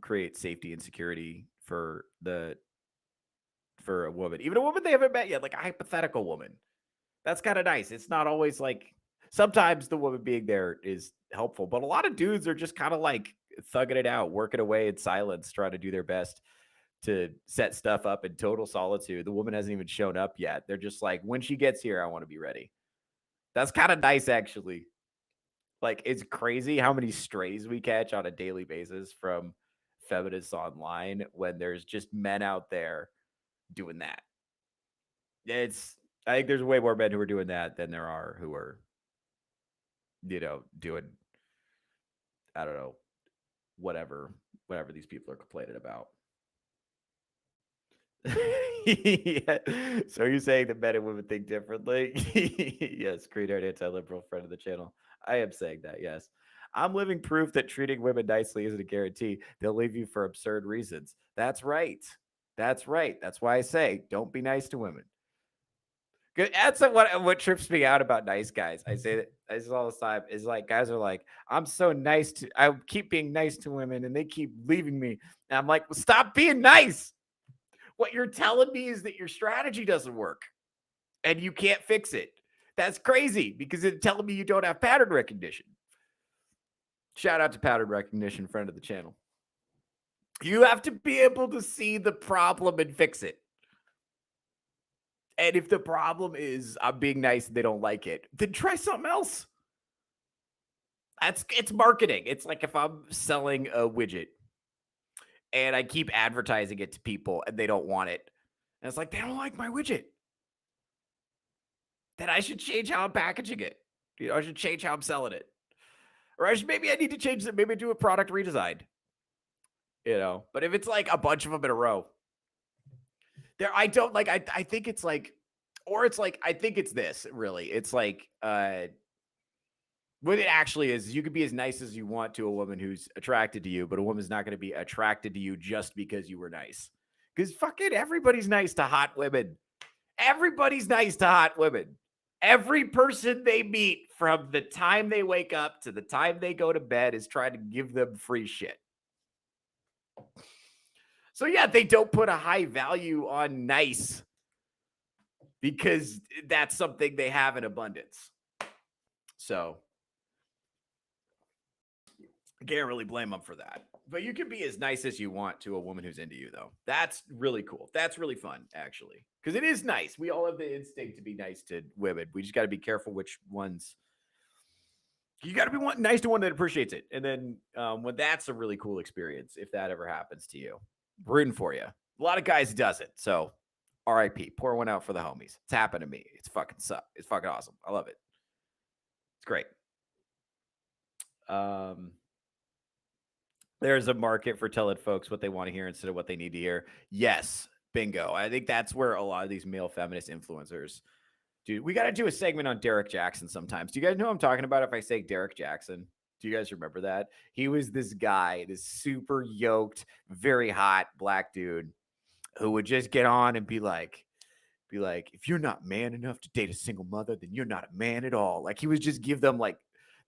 create safety and security for a woman, even a woman they haven't met yet, like a hypothetical woman. That's kind of nice. It's not always like sometimes the woman being there is helpful, but a lot of dudes are just kind of like thugging it out, working away in silence, trying to do their best to set stuff up in total solitude. The woman hasn't even shown up yet. They're just like, when she gets here, I want to be ready. That's kind of nice, actually. Like, it's crazy how many strays we catch on a daily basis from feminists online when there's just men out there doing that. I think there's way more men who are doing that than there are who are, doing, I don't know, whatever these people are complaining about. Yeah. So are you saying that men and women think differently? Yes, green-haired anti-liberal friend of the channel. I am saying that, yes. I'm living proof that treating women nicely isn't a guarantee. They'll leave you for absurd reasons. That's right. That's right. That's why I say don't be nice to women. That's what trips me out about nice guys. I say that I say all the time is like guys are like, I'm so nice to I keep being nice to women and they keep leaving me. And I'm like, well, stop being nice. What you're telling me is that your strategy doesn't work and you can't fix it. That's crazy because it's telling me you don't have pattern recognition. Shout out to pattern recognition, friend of the channel. You have to be able to see the problem and fix it. And if the problem is I'm being nice and they don't like it, then try something else. It's marketing. It's like if I'm selling a widget and I keep advertising it to people and they don't want it. And it's like they don't like my widget. Then I should change how I'm packaging it. You know, I should change how I'm selling it. Or maybe I need to change it, maybe do a product redesign. You know, but if it's like a bunch of them in a row, I don't like I think it's like, or it's like I think it's this really. It's like what it actually is, you could be as nice as you want to a woman who's attracted to you, but a woman's not going to be attracted to you just because you were nice. Because fucking everybody's nice to hot women. Everybody's nice to hot women. Every person they meet from the time they wake up to the time they go to bed is trying to give them free shit. So yeah, they don't put a high value on nice because that's something they have in abundance. So I can't really blame them for that. But you can be as nice as you want to a woman who's into you, though. That's really cool. That's really fun, actually. Because it is nice. We all have the instinct to be nice to women. We just got to be careful which ones. You got to be nice to one that appreciates it. And then when that's a really cool experience, if that ever happens to you, rooting for you. A lot of guys doesn't. So RIP. Pour one out for the homies. It's happened to me. It's fucking suck. It's fucking awesome. I love it. It's great. There's a market for telling folks what they want to hear instead of what they need to hear. Yes, bingo. I think that's where a lot of these male feminist influencers, dude, we got to do a segment on Derek Jackson sometimes. Do you guys know what I'm talking about if I say Derek Jackson? Do you guys remember that? He was this guy, this super yoked, very hot black dude who would just get on and be like, if you're not man enough to date a single mother, then you're not a man at all. Like he would just give them like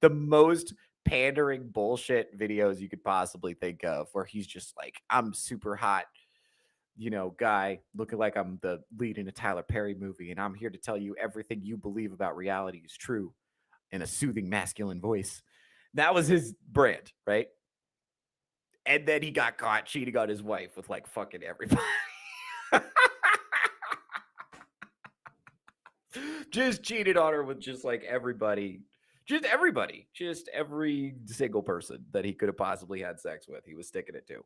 the most pandering bullshit videos you could possibly think of, where he's just like, I'm super hot, you know, guy looking like I'm the lead in a Tyler Perry movie, and I'm here to tell you everything you believe about reality is true in a soothing masculine voice. That was his brand, right? And then he got caught cheating on his wife with like fucking everybody. Just cheated on her with just like everybody. Just everybody. Just every single person that he could have possibly had sex with. He was sticking it to.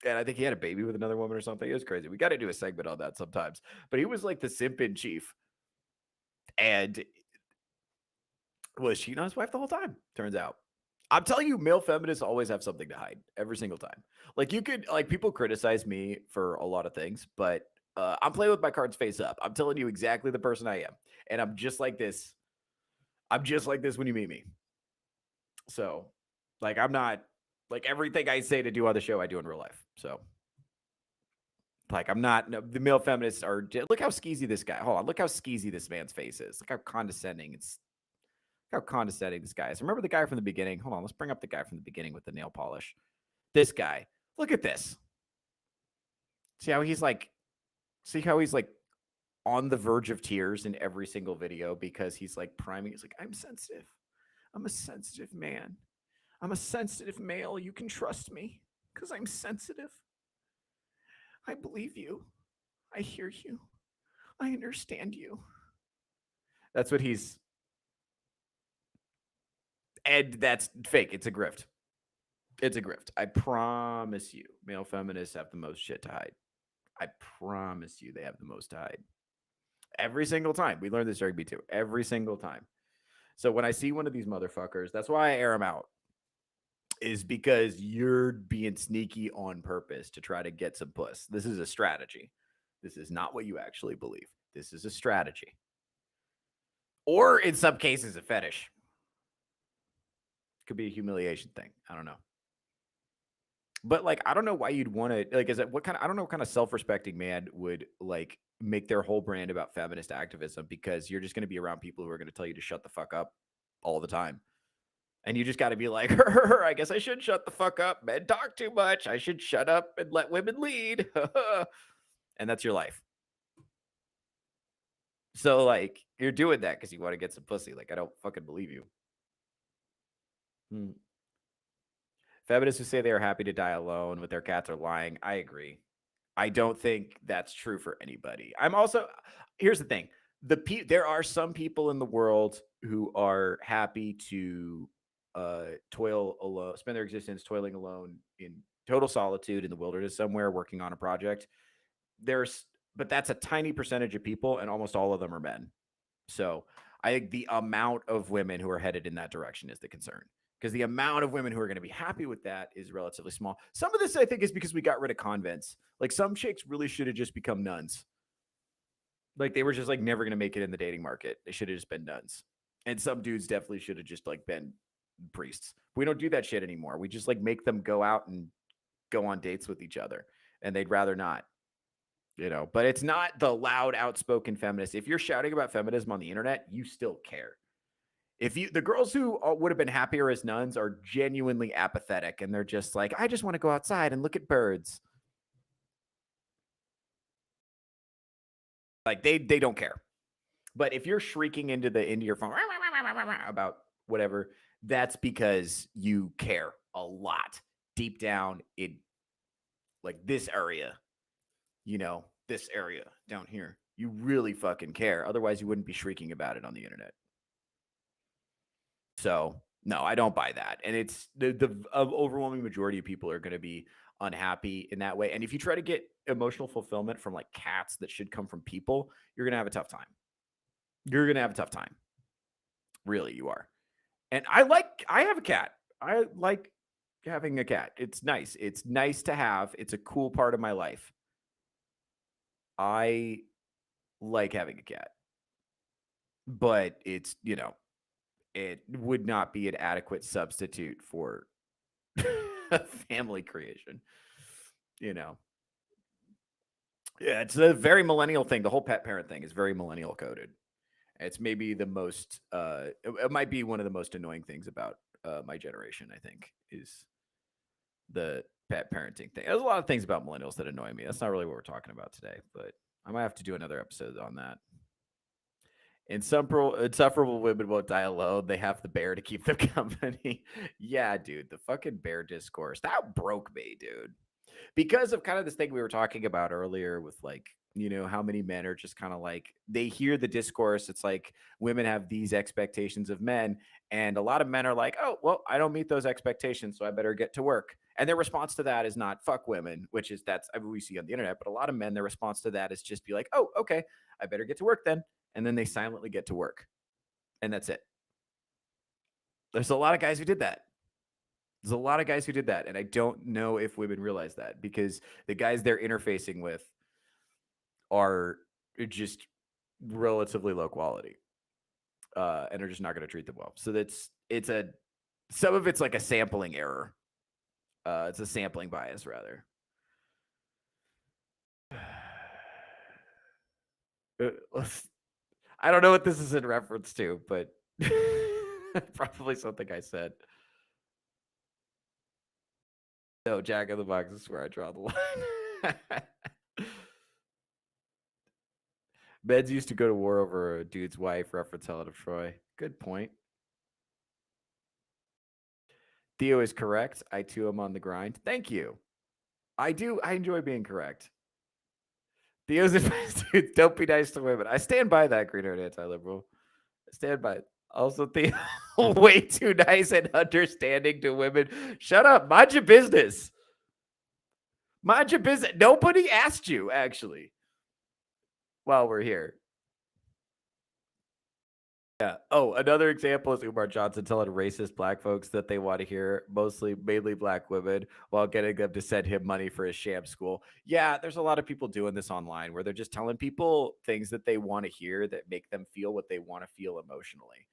And I think he had a baby with another woman or something. It was crazy. We got to do a segment on that sometimes. But he was like the simp in chief. And was cheating on his wife the whole time, turns out. I'm telling you, male feminists always have something to hide every single time. Like you could, like people criticize me for a lot of things, but I'm playing with my cards face up. I'm telling you exactly the person I am. And I'm just like this. I'm just like this when you meet me. So, like, I'm not like everything I say to do on the show, I do in real life. So, like, I'm not, no, the male feminists are, look how skeezy this guy, hold on, look how skeezy this man's face is. Look how condescending this guy is. Remember the guy from the beginning? Hold on, let's bring up the guy from the beginning with the nail polish. This guy, look at this. See how he's like on the verge of tears in every single video because he's like priming. He's like, I'm sensitive. I'm a sensitive man. I'm a sensitive male. You can trust me because I'm sensitive. I believe you. I hear you. I understand you. That's what he's. And that's fake. It's a grift. It's a grift. I promise you, male feminists have the most shit to hide. I promise you they have the most to hide. Every single time. We learned this during B2. Every single time. So when I see one of these motherfuckers, that's why I air them out. Is because you're being sneaky on purpose to try to get some puss. This is a strategy. This is not what you actually believe. This is a strategy. Or in some cases, a fetish. Could be a humiliation thing. I don't know. But like, I don't know why you'd want to like. Is that what kind of? I don't know what kind of self-respecting man would like make their whole brand about feminist activism, because you're just going to be around people who are going to tell you to shut the fuck up all the time, and you just got to be like, I guess I should shut the fuck up. Men talk too much. I should shut up and let women lead, and that's your life. So like, you're doing that because you want to get some pussy. Like, I don't fucking believe you. Feminists who say they are happy to die alone with their cats are lying. I agree. I don't think that's true for anybody. I'm also, here's the thing. There are some people in the world who are happy to toil alone, spend their existence toiling alone in total solitude in the wilderness somewhere, working on a project. But that's a tiny percentage of people, and almost all of them are men. So I think the amount of women who are headed in that direction is the concern, because the amount of women who are going to be happy with that is relatively small. Some of this, I think, is because we got rid of convents. Like, some chicks really should have just become nuns. Like, they were just like never going to make it in the dating market. They should have just been nuns. And some dudes definitely should have just like been priests. We don't do that shit anymore. We just like make them go out and go on dates with each other, and they'd rather not. But it's not the loud, outspoken feminist. If you're shouting about feminism on the internet, you still care. The girls who would have been happier as nuns are genuinely apathetic, and they're just like, I just want to go outside and look at birds. Like, they don't care. But if you're shrieking into your phone about whatever, that's because you care a lot deep down in like this area. This area down here, you really fucking care. Otherwise, you wouldn't be shrieking about it on the internet. So, no, I don't buy that. And it's the overwhelming majority of people are going to be unhappy in that way. And if you try to get emotional fulfillment from like cats that should come from people, you're going to have a tough time. You're going to have a tough time. Really, you are. And I have a cat. I like having a cat. It's nice. It's nice to have. It's a cool part of my life. I like having a cat, but it's, it would not be an adequate substitute for family creation, Yeah, it's a very millennial thing. The whole pet parent thing is very millennial coded. It's maybe the most, it might be one of the most annoying things about my generation, I think, is the pet parenting thing. There's a lot of things about millennials that annoy me. That's not really what we're talking about today, but I might have to do another episode on that. Insufferable women won't die alone. They have the bear to keep them company. Yeah, dude, the fucking bear discourse, that broke me, dude. Because of kind of this thing we were talking about earlier with like, how many men are just kind of like, they hear the discourse. It's like women have these expectations of men. And a lot of men are like, oh, well, I don't meet those expectations, so I better get to work. And their response to that is not fuck women, which is we see on the internet. But a lot of men, their response to that is just be like, oh, okay, I better get to work then. And then they silently get to work. And that's it. There's a lot of guys who did that. And I don't know if women realize that, because the guys they're interfacing with are just relatively low quality and are just not going to treat them well. So some of it's like a sampling error. It's a sampling bias, rather. I don't know what this is in reference to, but probably something I said. No, Jack in the Box is where I draw the line. Meds used to go to war over a dude's wife, reference Helen of Troy. Good point. Theo is correct. I too am on the grind. Thank you. I enjoy being correct. Theo's advice, dude, don't be nice to women. I stand by that, green-haired anti-liberal. I stand by it. Also, Theo, way too nice and understanding to women. Shut up. Mind your business. Mind your business. Nobody asked you, actually, while we're here. Yeah. Oh, another example is Umar Johnson telling racist black folks that they want to hear, mainly black women, while getting them to send him money for his sham school. Yeah, there's a lot of people doing this online where they're just telling people things that they want to hear that make them feel what they want to feel emotionally.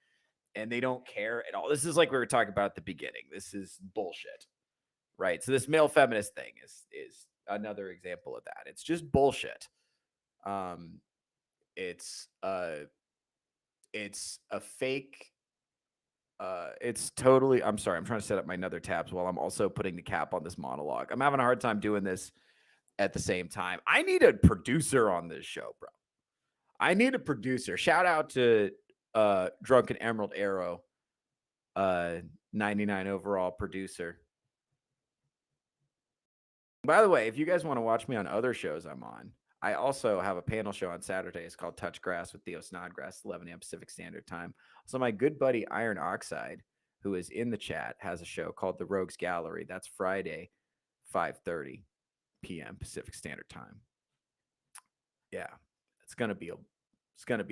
And they don't care at all. This is like we were talking about at the beginning. This is bullshit. Right. So this male feminist thing is another example of that. It's just bullshit. Um it's a fake it's totally, I'm sorry, I'm trying to set up my other tabs while I'm also putting the cap on this monologue. I'm having a hard time doing this at the same time. I need a producer on this show, bro. I need a producer. Shout out to Drunken Emerald Arrow, 99 overall producer. By the way, if you guys want to watch me on other shows I'm on, I also have a panel show on Saturday. It's called Touch Grass with Theo Snodgrass, 11 a.m. Pacific Standard Time. So my good buddy Iron Oxide, who is in the chat, has a show called The Rogues Gallery. That's Friday, 5:30 p.m. Pacific Standard Time. Yeah, it's gonna be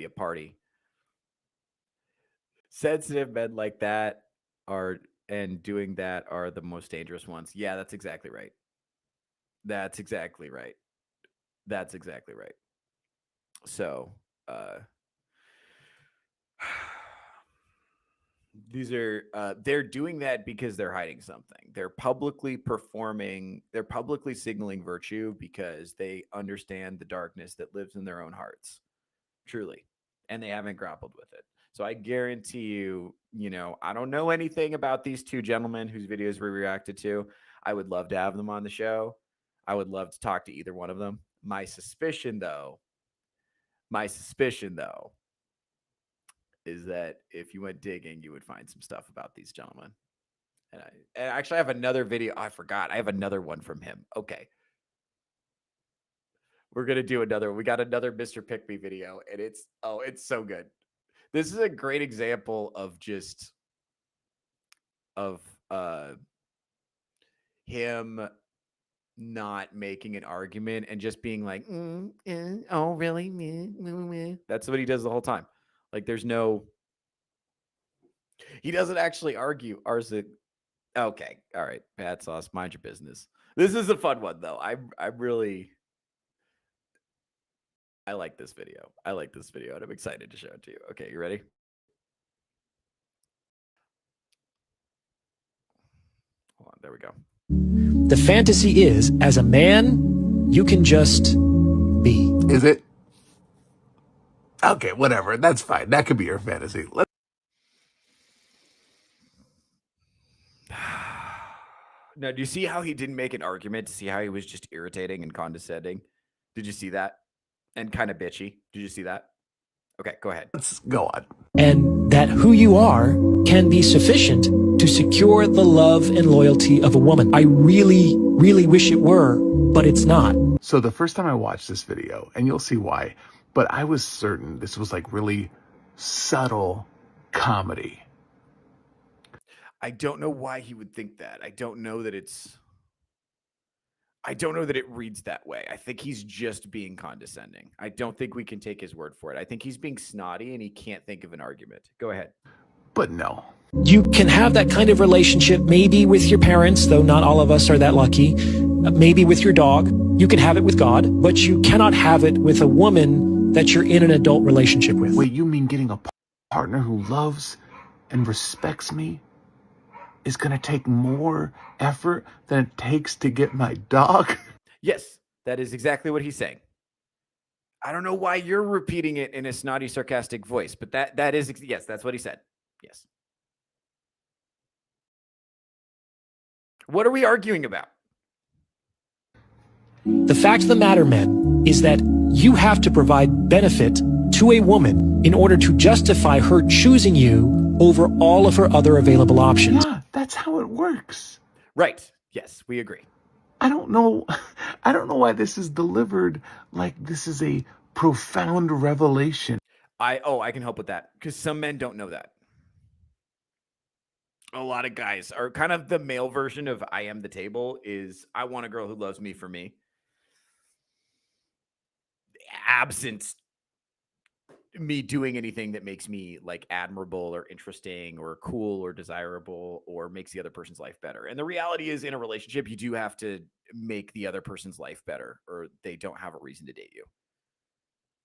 a party. Sensitive men like that and doing that are the most dangerous ones. Yeah, that's exactly right. That's exactly right. That's exactly right. So, these are they're doing that because they're hiding something. They're publicly signaling virtue because they understand the darkness that lives in their own hearts. Truly. And they haven't grappled with it. So I guarantee you, I don't know anything about these two gentlemen whose videos we reacted to. I would love to have them on the show. I would love to talk to either one of them. My suspicion though, is that if you went digging, you would find some stuff about these gentlemen. And actually, I have another video. I forgot. I have another one from him. Okay. We're going to do another. We got another Mr. Pick Me video, and it's so good. This is a great example of him not making an argument and just being like, oh, really? That's what he does the whole time. Like, he doesn't actually argue. Okay. All right. Bad sauce. Mind your business. This is a fun one, though. I like this video. And I'm excited to show it to you. Okay. You ready? Hold on. There we go. The fantasy is, as a man, you can just be. Is it? Okay, whatever. That's fine. That could be your fantasy. Now, do you see how he didn't make an argument? To see how he was just irritating and condescending? Did you see that? And kind of bitchy. Did you see that? Okay, go ahead. Let's go on. And that who you are can be sufficient to secure the love and loyalty of a woman. I really, really wish it were, but it's not. So the first time I watched this video, and you'll see why, but I was certain this was like really subtle comedy. I don't know why he would think that. I don't know that it reads that way. I think he's just being condescending. I don't think we can take his word for it. I think he's being snotty and he can't think of an argument. Go ahead. But no. You can have that kind of relationship maybe with your parents, though not all of us are that lucky. Maybe with your dog. You can have it with God, but you cannot have it with a woman that you're in an adult relationship with. Wait, you mean getting a partner who loves and respects me is going to take more effort than it takes to get my dog? Yes, that is exactly what he's saying. I don't know why you're repeating it in a snotty, sarcastic voice, but that is, yes, that's what he said. Yes. What are we arguing about? The fact of the matter, men, is that you have to provide benefit to a woman in order to justify her choosing you over all of her other available options. Yeah, that's how it works. Right. Yes, we agree. I don't know why this is delivered like this is a profound revelation. I can help with that because some men don't know that. A lot of guys are kind of the male version of I am the table is I want a girl who loves me for me. Absent me doing anything that makes me like admirable or interesting or cool or desirable or makes the other person's life better. And the reality is, in a relationship, you do have to make the other person's life better, or they don't have a reason to date you.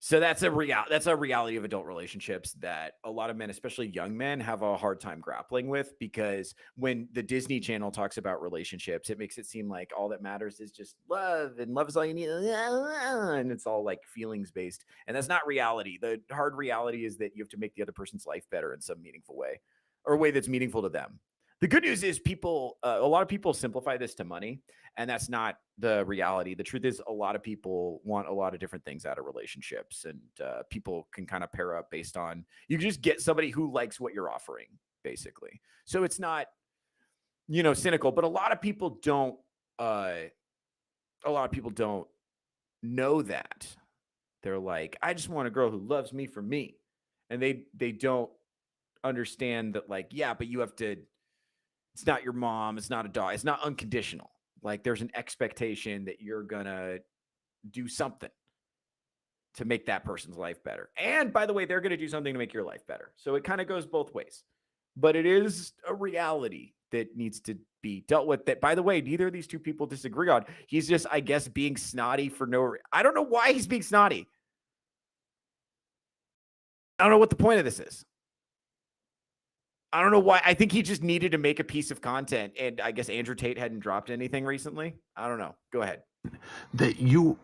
So that's a reality of adult relationships that a lot of men, especially young men, have a hard time grappling with, because when the Disney Channel talks about relationships, it makes it seem like all that matters is just love, and love is all you need, and it's all like feelings based, and that's not reality. The hard reality is that you have to make the other person's life better in some meaningful way, or a way that's meaningful to them. The good news is a lot of people simplify this to money, and that's not the reality. The truth is, a lot of people want a lot of different things out of relationships, and people can kind of pair up based on, you can just get somebody who likes what you're offering, basically. So it's not, cynical, but a lot of people don't know that. They're like, I just want a girl who loves me for me. And they don't understand that, like, yeah, but you have to, it's not your mom, it's not a dog, it's not unconditional. Like, there's an expectation that you're gonna do something to make that person's life better. And by the way, they're gonna do something to make your life better. So it kind of goes both ways. But it is a reality that needs to be dealt with, that, by the way, neither of these two people disagree on. He's just, I guess, being snotty for no reason. I don't know why he's being snotty. I don't know what the point of this is. I don't know why. I think he just needed to make a piece of content, and I guess Andrew Tate hadn't dropped anything recently. I don't know. Go ahead. That you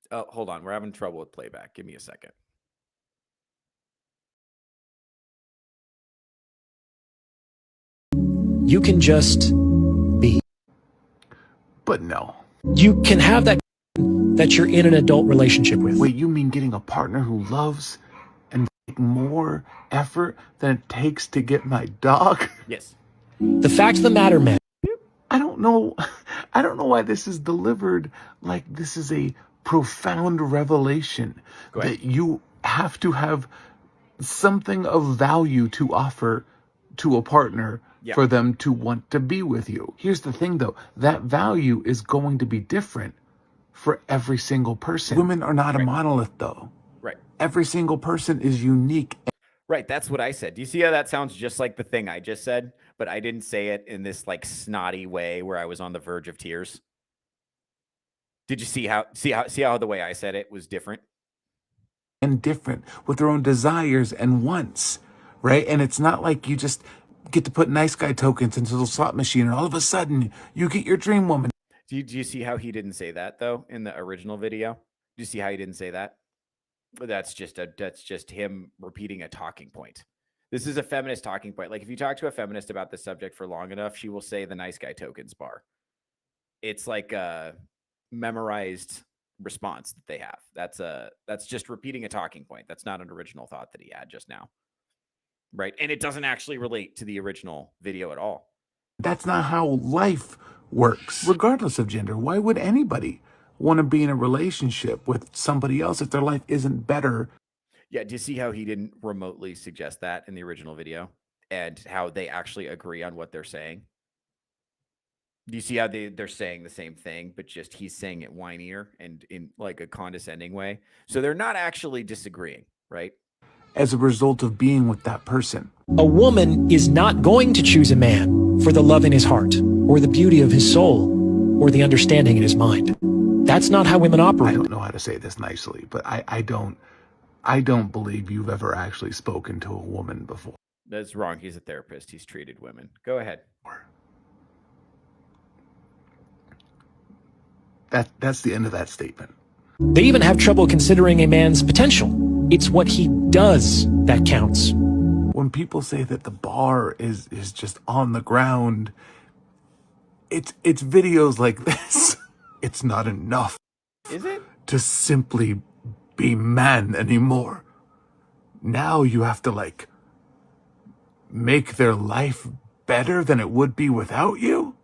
Oh, hold on. We're having trouble with playback. Give me a second. You can just be. but no. You can have that you're in an adult relationship with. Wait, you mean getting a partner who loves and take more effort than it takes to get my dog? Yes. The fact of the matter, man, I don't know why this is delivered like this is a profound revelation Go ahead. that you have to have something of value to offer to a partner Yeah. for them to want to be with you. Here's the thing though, that value is going to be different for every single person. Women are not a monolith though. Right. Every single person is unique. Right. That's what I said. Do you see how that sounds just like the thing I just said? But I didn't say it in this like snotty way where I was on the verge of tears. Did you see how the way I said it was different? And different with their own desires and wants, right? And it's not like you just get to put nice guy tokens into the slot machine and all of a sudden you get your dream woman. Do you see how he didn't say that though in the original video? Do you see how he didn't say that? That's just him repeating a talking point. This is a feminist talking point. Like, if you talk to a feminist about this subject for long enough, she will say the nice guy tokens bar. It's like a memorized response that they have. That's just repeating a talking point. That's not an original thought that he had just now. Right? And it doesn't actually relate to the original video at all. That's not how life works, regardless of gender. Why would anybody want to be in a relationship with somebody else if their life isn't better? Yeah, do you see how he didn't remotely suggest that in the original video, and how they actually agree on what they're saying? Do you see how they're saying the same thing, but just he's saying it whinier and in like a condescending way? So they're not actually disagreeing, right? As a result of being with that person. a woman is not going to choose a man for the love in his heart, or the beauty of his soul, or the understanding in his mind. That's not how women operate. I don't know how to say this nicely, but I don't believe you've ever actually spoken to a woman before. That's wrong. He's a therapist. He's treated women. Go ahead. That's the end of that statement. They even have trouble considering a man's potential. It's what he does that counts. When people say that the bar is just on the ground, it's videos like this. It's not enough. Is it? To simply be man anymore. Now you have to like make their life better than it would be without you.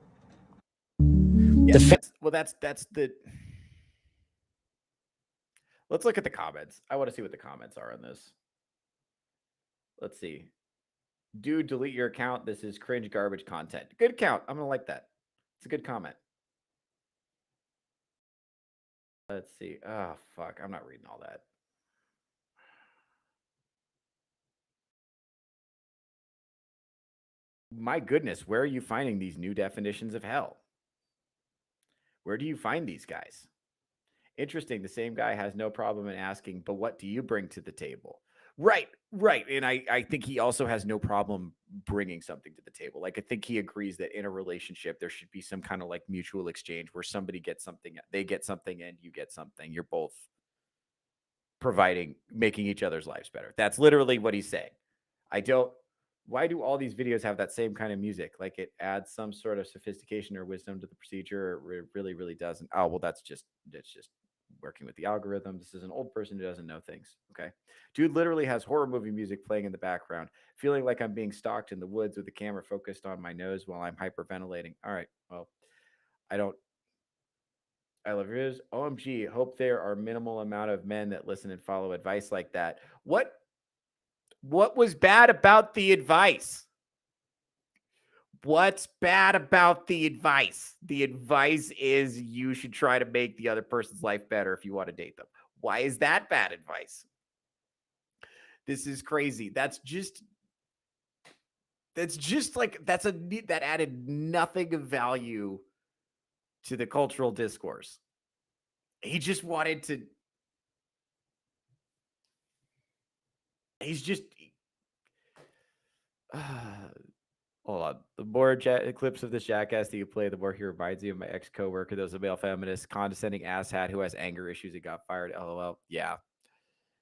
Yeah, that's the. Let's look at the comments. I want to see what the comments are on this. Let's see. Dude, delete your account. This is cringe garbage content. Good account. I'm gonna like that. It's a good comment. Let's see. Oh fuck, I'm not reading all that. my goodness, where are you finding these new definitions of hell? Where do you find these guys? Interesting. The same guy has no problem in asking, but what do you bring to the table? Right, right. And I think he also has no problem bringing something to the table. Like, I think he agrees that in a relationship, there should be some kind of like mutual exchange where somebody gets something, they get something, and you get something. You're both providing, making each other's lives better. That's literally what he's saying. Why do all these videos have that same kind of music? Like, it adds some sort of sophistication or wisdom to the procedure. It really, really doesn't. Oh, well, that's just working with the algorithm. This is an old person who doesn't know things. Okay. Dude literally has horror movie music playing in the background, feeling like I'm being stalked in the woods with the camera focused on my nose while I'm hyperventilating. All right. Well, I love yours. OMG. Hope there are minimal amount of men that listen and follow advice like that. What was bad about the advice? What's bad about the advice? The advice is you should try to make the other person's life better if you want to date them. Why is that bad advice? This is crazy. That added nothing of value to the cultural discourse. He just wanted to. He's just. Hold on. The more clips of this jackass that you play, the more he reminds me of my ex-coworker. Those a male feminist, condescending asshat who has anger issues and got fired. LOL. Yeah.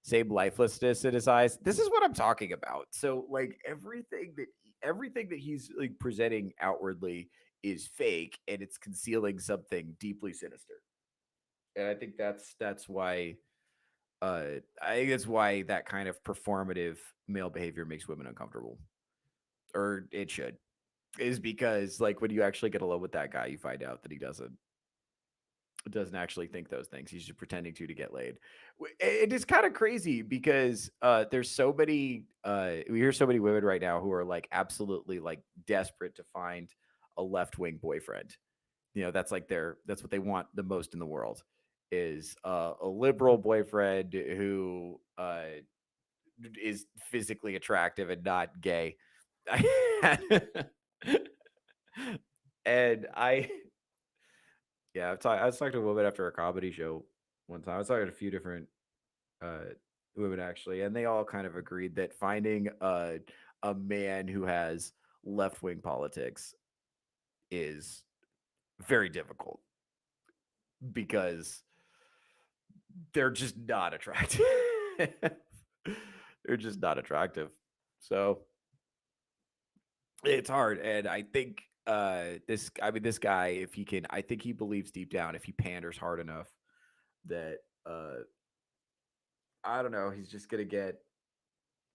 Same lifelessness in his eyes. This is what I'm talking about. So, like, everything that he's like presenting outwardly is fake, and it's concealing something deeply sinister. And I think that's why I think that's why that kind of performative male behavior makes women uncomfortable. Or it should, is because like when you actually get alone with that guy, you find out that he doesn't actually think those things. He's just pretending to get laid. It is kind of crazy because there's so many we hear so many women right now who are like absolutely like desperate to find a left-wing boyfriend. You know, that's what they want the most in the world, is a liberal boyfriend who is physically attractive and not gay. And I was talking to a woman after a comedy show one time. I was talking to a few different women actually, and they all kind of agreed that finding a man who has left-wing politics is very difficult because they're just not attractive. They're just not attractive. So it's hard. And I think this guy, I think he believes deep down, if he panders hard enough, that I don't know, he's just gonna get,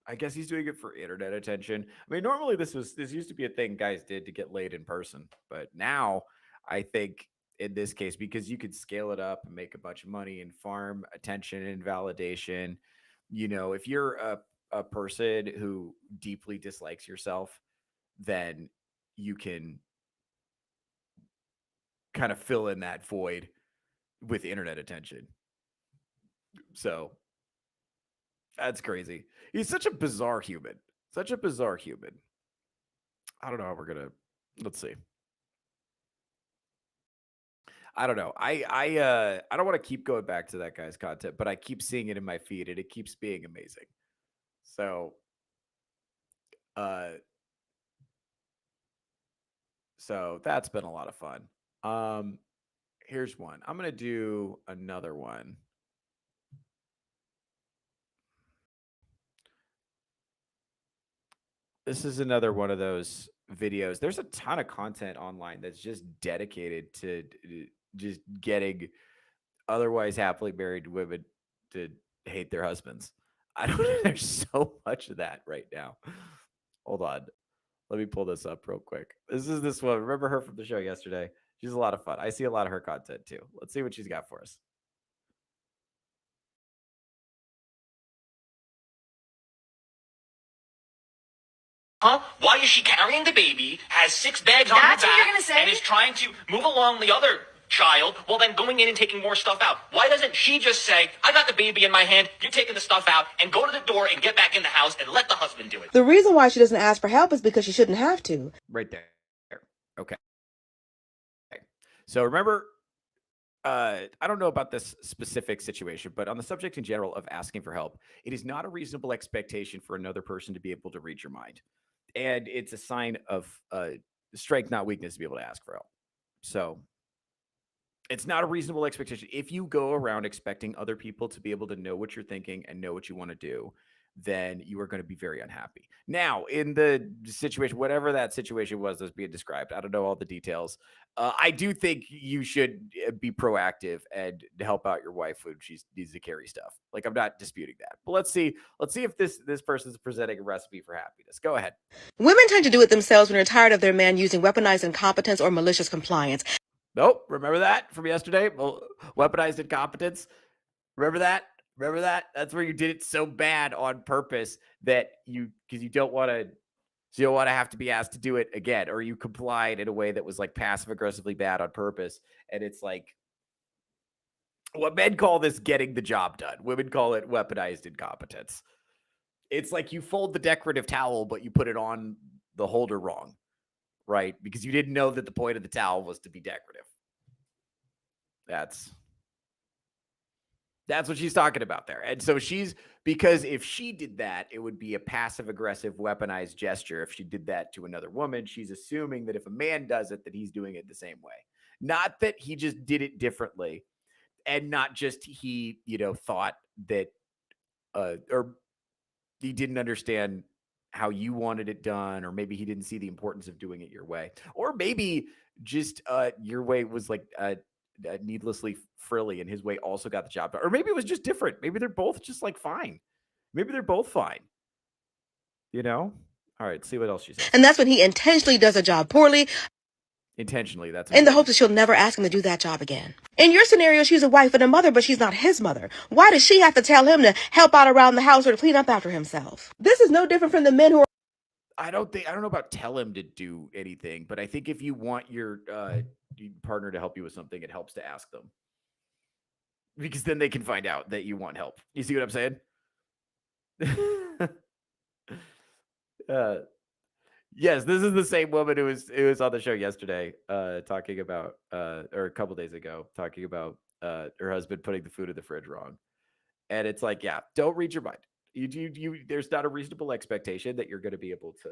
I guess he's doing it for internet attention. I mean, normally this used to be a thing guys did to get laid in person, but now I think in this case, because you could scale it up and make a bunch of money and farm attention and validation, you know, if you're a person who deeply dislikes yourself, then you can kind of fill in that void with internet attention. So that's crazy. He's such a bizarre human. Such a bizarre human. I don't know how we're gonna. Let's see. I don't know. I don't want to keep going back to that guy's content, but I keep seeing it in my feed and it keeps being amazing. So that's been a lot of fun. Here's one. I'm gonna do another one. This is another one of those videos. There's a ton of content online that's just dedicated to just getting otherwise happily married women to hate their husbands. I don't know. There's so much of that right now. Hold on. Let me pull this up real quick. This is this one. Remember her from the show yesterday? She's a lot of fun. I see a lot of her content too. Let's see what she's got for us. Huh? Why is she carrying the baby, has 6 bags on her That's what back, you're gonna say? and is trying to move along the other child, well then going in and taking more stuff out. Why doesn't she just say, I got the baby in my hand, you're taking the stuff out, and go to the door and get back in the house and let the husband do it? The reason why she doesn't ask for help is because she shouldn't have to. Right there. Okay. So remember, I don't know about this specific situation, but on the subject in general of asking for help, it is not a reasonable expectation for another person to be able to read your mind. And it's a sign of strength, not weakness, to be able to ask for help. So it's not a reasonable expectation. If you go around expecting other people to be able to know what you're thinking and know what you want to do, then you are going to be very unhappy. Now, in the situation, whatever that situation was that's being described, I don't know all the details. I do think you should be proactive and help out your wife when she needs to carry stuff. Like, I'm not disputing that. But let's see if this person's presenting a recipe for happiness. Go ahead. Women tend to do it themselves when they're tired of their man using weaponized incompetence or malicious compliance. Nope. Remember that from yesterday? Well, weaponized incompetence. Remember that? Remember that? That's where you did it so bad on purpose that because you don't want to have to be asked to do it again, or you complied in a way that was like passive aggressively bad on purpose. And it's like what men call this getting the job done. Women call it weaponized incompetence. It's like you fold the decorative towel, but you put it on the holder wrong, right? Because you didn't know that the point of the towel was to be decorative. That's what she's talking about there. And so because if she did that, it would be a passive aggressive weaponized gesture. If she did that to another woman, she's assuming that if a man does it, that he's doing it the same way. Not that he just did it differently, and not just he, thought that, or he didn't understand how you wanted it done, or maybe he didn't see the importance of doing it your way, or maybe just your way was like needlessly frilly and his way also got the job done. Or maybe it was just different. Maybe they're both just like fine. Maybe they're both fine. All right, see what else she says. And that's when he intentionally does a job poorly. Intentionally, that's in the hopes that she'll never ask him to do that job again. In your scenario, she's a wife and a mother, but she's not his mother. Why does she have to tell him to help out around the house or to clean up after himself? This is no different from the men who are... I don't know about tell him to do anything, but I think if you want your partner to help you with something, it helps to ask them, because then they can find out that you want help. You see what I'm saying? Yes, this is the same woman who was on the show yesterday, talking about, or a couple days ago, talking about her husband putting the food in the fridge wrong. And it's like, yeah, don't read your mind. There's not a reasonable expectation that you're going to be able to.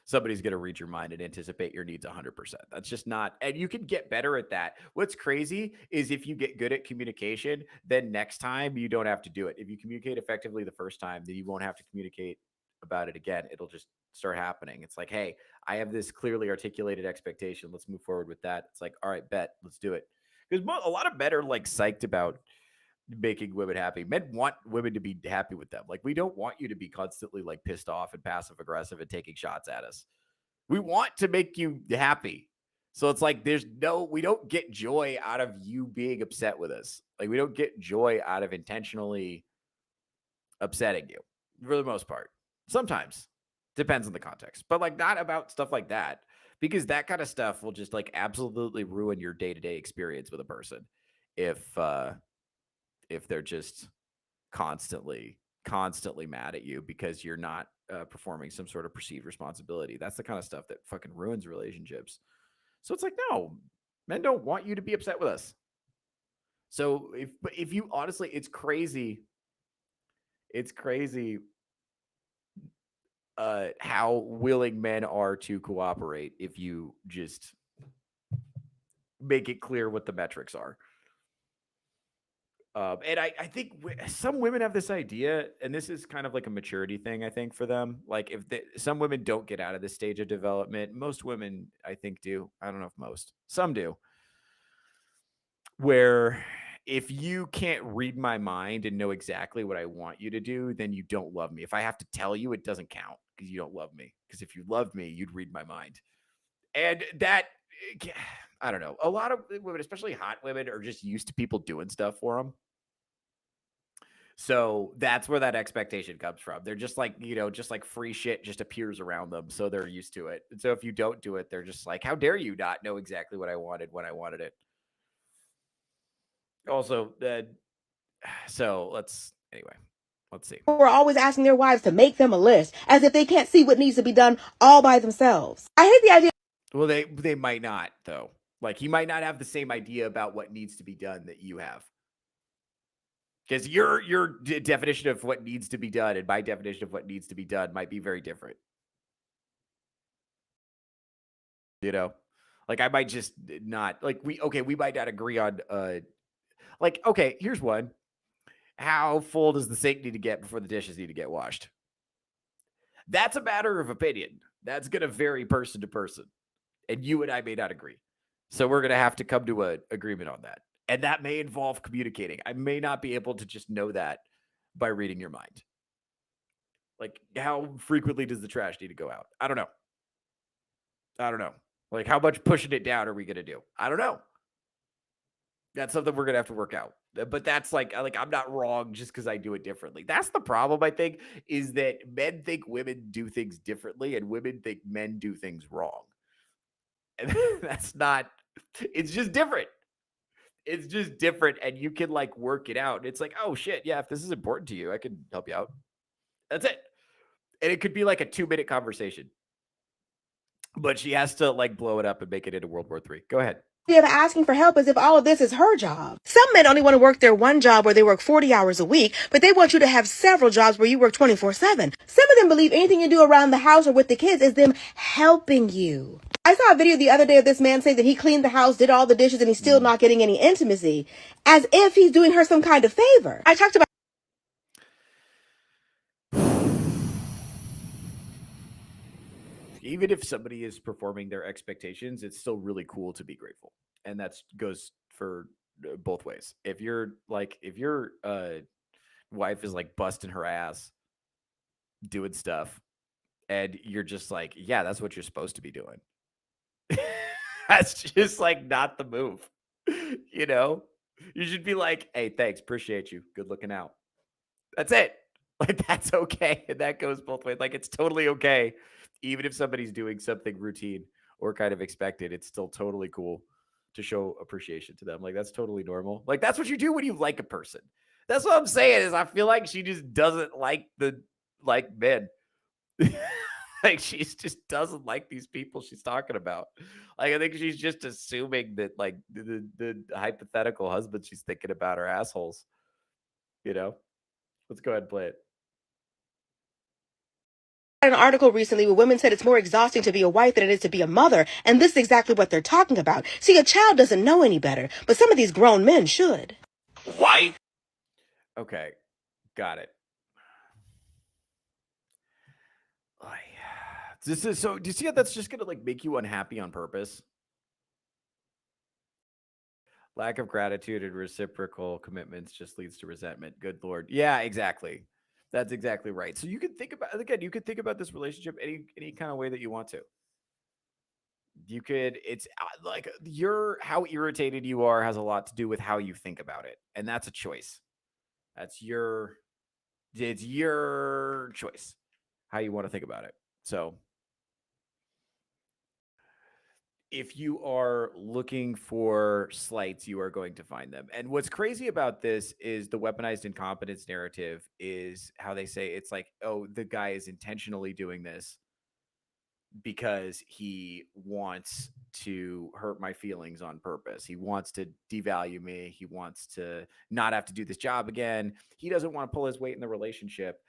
Somebody's going to read your mind and anticipate your needs 100%. That's just not, and you can get better at that. What's crazy is if you get good at communication, then next time you don't have to do it. If you communicate effectively the first time, then you won't have to communicate about it again. It'll just start happening. It's like, hey, I have this clearly articulated expectation. Let's move forward with that. It's like, all right, bet, let's do it. Because a lot of men are like psyched about making women happy. Men want women to be happy with them. Like, we don't want you to be constantly like pissed off and passive aggressive and taking shots at us. We want to make you happy. So it's like we don't get joy out of you being upset with us. Like, we don't get joy out of intentionally upsetting you for the most part. Sometimes depends on the context, but like not about stuff like that, because that kind of stuff will just like absolutely ruin your day-to-day experience with a person. If they're just constantly mad at you because you're not performing some sort of perceived responsibility. That's the kind of stuff that fucking ruins relationships. So it's like, no, men don't want you to be upset with us. So if you honestly, it's crazy how willing men are to cooperate if you just make it clear what the metrics are. And I think some women have this idea, and this is kind of like a maturity thing, I think, for them. Like, some women don't get out of this stage of development. Most women, I think, do. I don't know if most. Some do. Where if you can't read my mind and know exactly what I want you to do, then you don't love me. If I have to tell you, it doesn't count because you don't love me. Because if you loved me, you'd read my mind. And that, I don't know. A lot of women, especially hot women, are just used to people doing stuff for them. So that's where that expectation comes from. They're just like, just like free shit just appears around them. So they're used to it. And so if you don't do it, they're just like, how dare you not know exactly what I wanted when I wanted it? Also, anyway, let's see. Who are always asking their wives to make them a list, as if they can't see what needs to be done all by themselves. I hate the idea. Well, they might not, though. Like, he might not have the same idea about what needs to be done that you have. Because your definition of what needs to be done and my definition of what needs to be done might be very different. Like, I might just not, like, we might not agree on, like, okay, here's one. How full does the sink need to get before the dishes need to get washed? That's a matter of opinion. That's going to vary person to person. And you and I may not agree. So we're going to have to come to an agreement on that. And that may involve communicating. I may not be able to just know that by reading your mind. Like, how frequently does the trash need to go out? I don't know. Like, how much pushing it down are we going to do? I don't know. That's something we're going to have to work out. But that's like I'm not wrong just because I do it differently. That's the problem, I think, is that men think women do things differently and women think men do things wrong. And that's not, it's just different. It's just different, and you can like work it out. It's like, oh shit, yeah, if this is important to you, I can help you out. That's it. And it could be like a 2-minute conversation. But she has to like blow it up and make it into World War III. Go ahead. Of asking for help as if all of this is her job. Some men only want to work their one job where they work 40 hours a week, but they want you to have several jobs where you work 24/7. Some of them believe anything you do around the house or with the kids is them helping you. I saw a video the other day of this man saying that he cleaned the house, did all the dishes, and he's still not getting any intimacy, as if he's doing her some kind of favor. I talked about Even if somebody is performing their expectations, it's still really cool to be grateful. And that goes for both ways. If your wife is like busting her ass doing stuff and you're just like, yeah, that's what you're supposed to be doing. That's just like not the move. You should be like, hey, thanks, appreciate you, good looking out. That's it. Like, that's okay. And that goes both ways. Like, it's totally okay. Even if somebody's doing something routine or kind of expected, it's still totally cool to show appreciation to them. Like, that's totally normal. Like, that's what you do when you like a person. That's what I'm saying is I feel like she just doesn't like men. Like, she just doesn't like these people she's talking about. Like, I think she's just assuming that like the hypothetical husband she's thinking about are assholes. Let's go ahead and play it. an article recently where women said it's more exhausting to be a wife than it is to be a mother, and this is exactly what they're talking about. See, a child doesn't know any better, but some of these grown men should. Why? Okay, got it. This is so. Do you see how that's just gonna like make you unhappy on purpose? Lack of gratitude and reciprocal commitments just leads to resentment. Good Lord. Yeah, exactly. That's exactly right. So you can think about, again, you could think about this relationship any kind of way that you want to. You could, it's like how irritated you are has a lot to do with how you think about it. And that's a choice. It's your choice, how you want to think about it. So if you are looking for slights, you are going to find them. And what's crazy about this is the weaponized incompetence narrative is how they say it's like, oh, the guy is intentionally doing this because he wants to hurt my feelings on purpose. He wants to devalue me. He wants to not have to do this job again. He doesn't want to pull his weight in the relationship,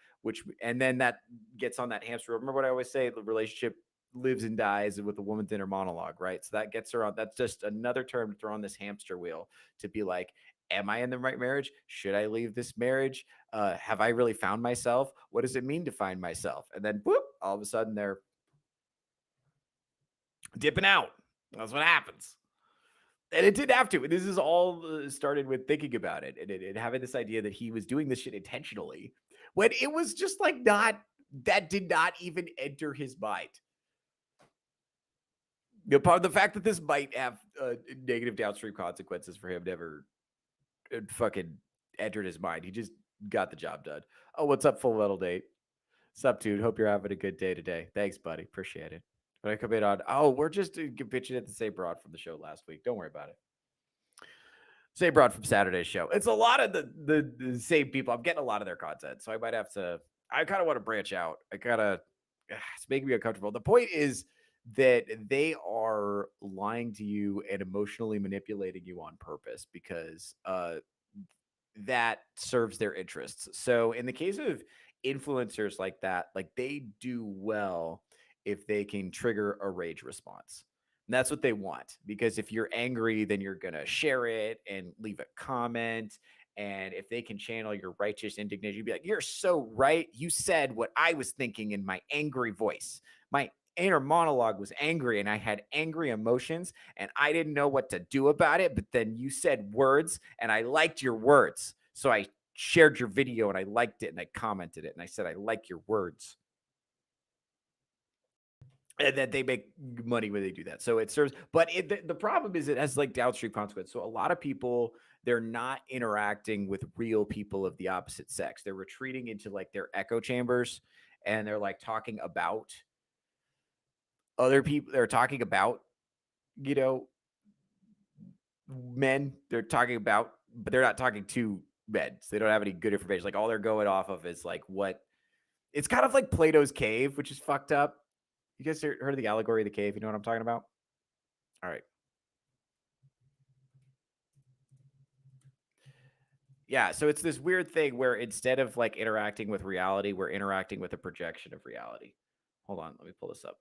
and then that gets on that hamster wheel. Remember what I always say, the relationship lives and dies with a woman's inner monologue, right? So that gets her on. That's just another term to throw on this hamster wheel to be like, am I in the right marriage? Should I leave this marriage? Have I really found myself? What does it mean to find myself? And then whoop, all of a sudden they're dipping out. That's what happens. And it didn't have to. This is all started with thinking about it and having this idea that he was doing this shit intentionally when it was just like that did not even enter his mind. The fact that this might have negative downstream consequences for him never fucking entered his mind. He just got the job done. Oh, what's up, Full Metal Date? What's up, dude? Hope you're having a good day today. Thanks, buddy. Appreciate it. When I come in on, oh, we're just bitching at the same broad from the show last week. Don't worry about it. Same broad from Saturday's show. It's a lot of the same people. I'm getting a lot of their content, so I might have to. I kind of want to branch out. It's making me uncomfortable. The point is that they are lying to you and emotionally manipulating you on purpose because that serves their interests. So in the case of influencers like that, like they do well if they can trigger a rage response. And that's what they want, because if you're angry, then you're going to share it and leave a comment. And if they can channel your righteous indignation, you'd be like, you're so right. You said what I was thinking in my angry voice. My inner monologue was angry and I had angry emotions and I didn't know what to do about it. But then you said words and I liked your words. So I shared your video and I liked it and I commented it and I said, I like your words. And then they make money when they do that. So it serves, but the problem is it has like downstream consequences. So a lot of people, they're not interacting with real people of the opposite sex. They're retreating into like their echo chambers and they're like talking about other people. They're talking about, you know, men. They're talking about, but they're not talking to men. So they don't have any good information. Like all they're going off of is like what it's kind of like Plato's cave, which is fucked up. You guys heard of the allegory of the cave? You know what I'm talking about? All right. Yeah, so it's this weird thing where instead of like interacting with reality, we're interacting with a projection of reality. Hold on, let me pull this up.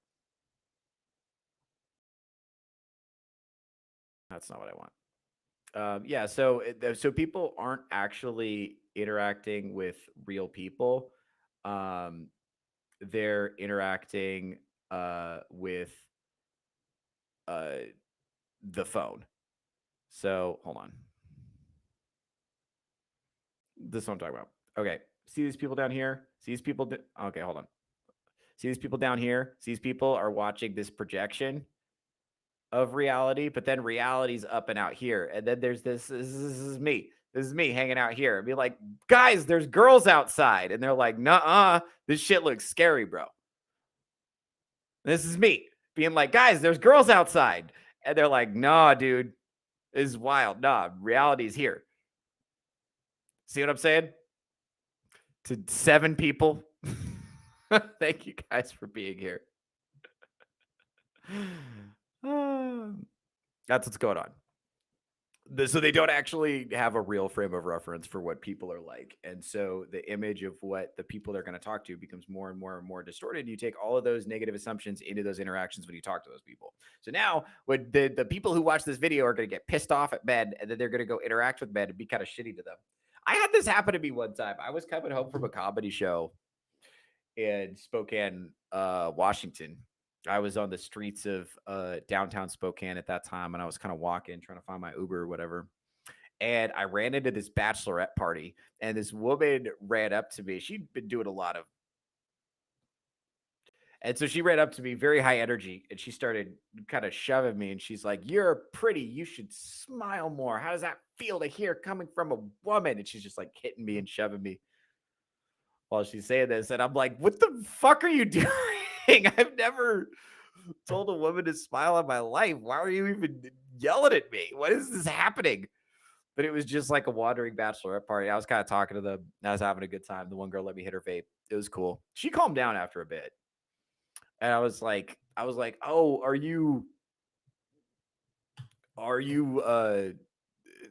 That's not what I want. Yeah, so people aren't actually interacting with real people. They're interacting with the phone. So hold on. This is what I'm talking about. Okay. See these people down here? See these people? Okay, hold on. See these people down here? See these people are watching this projection of reality, but then reality's up and out here. And then there's this is me. This is me hanging out here. Be like, guys, there's girls outside. And they're like, nuh-uh, this shit looks scary, bro. This is me being like, guys, there's girls outside. And they're like, nah, dude, this is wild. Nah, reality's here. See what I'm saying? To 7 people. Thank you guys for being here. That's what's going on. So they don't actually have a real frame of reference for what people are like. And so the image of what the people they're going to talk to becomes more and more and more distorted. You take all of those negative assumptions into those interactions when you talk to those people. So now when the people who watch this video are going to get pissed off at men and then they're going to go interact with men and be kind of shitty to them. I had this happen to me one time. I was coming home from a comedy show in Spokane, Washington. I was on the streets of downtown Spokane at that time, and I was kind of walking, trying to find my Uber or whatever. And I ran into this bachelorette party, and this woman ran up to me. She'd been doing a lot of, and so she ran up to me, very high energy, and she started kind of shoving me. And she's like, "You're pretty. You should smile more. How does that feel to hear coming from a woman?" And she's just like hitting me and shoving me while she's saying this. And I'm like, what the fuck are you doing? I've never told a woman to smile in my life. Why are you even yelling at me? What is this happening? But it was just like a wandering bachelorette party. I was kind of talking to them. I was having a good time. The one girl let me hit her vape. It was cool. She calmed down after a bit. And I was like, oh, are you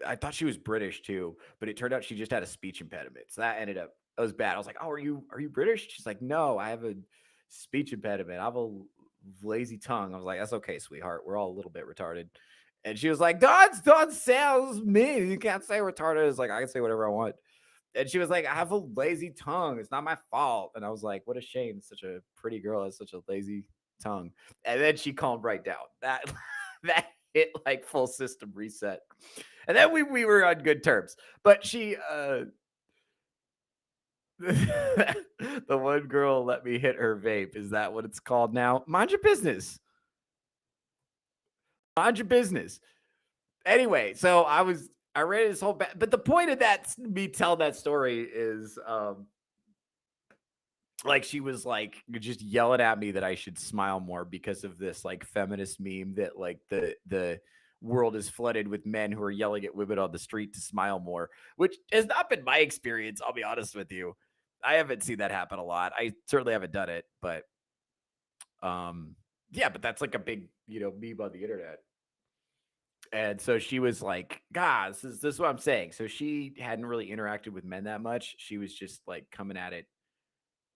I thought she was British too, but it turned out she just had a speech impediment. So that ended up, it was bad. I was like, oh, are you British? She's like, no, I have a speech impediment. I have a lazy tongue. I was like, that's okay, sweetheart. We're all a little bit retarded. And she was like, don't sounds mean. You can't say retarded. It's like, I can say whatever I want. And she was like, I have a lazy tongue. It's not my fault. And I was like, what a shame. Such a pretty girl has such a lazy tongue. And then she calmed right down. That hit like full system reset. And then we were on good terms. But she the one girl let me hit her vape. Is that what it's called now? Mind your business. Mind your business. Anyway, so I was I read his whole but the point of that, me telling that story is like she was like just yelling at me that I should smile more because of this like feminist meme that like the world is flooded with men who are yelling at women on the street to smile more, which has not been my experience. I'll be honest with you. I haven't seen that happen a lot. I certainly haven't done it, but yeah, but that's like a big, meme on the internet. And so she was like, God, this is what I'm saying. So she hadn't really interacted with men that much. She was just like coming at it.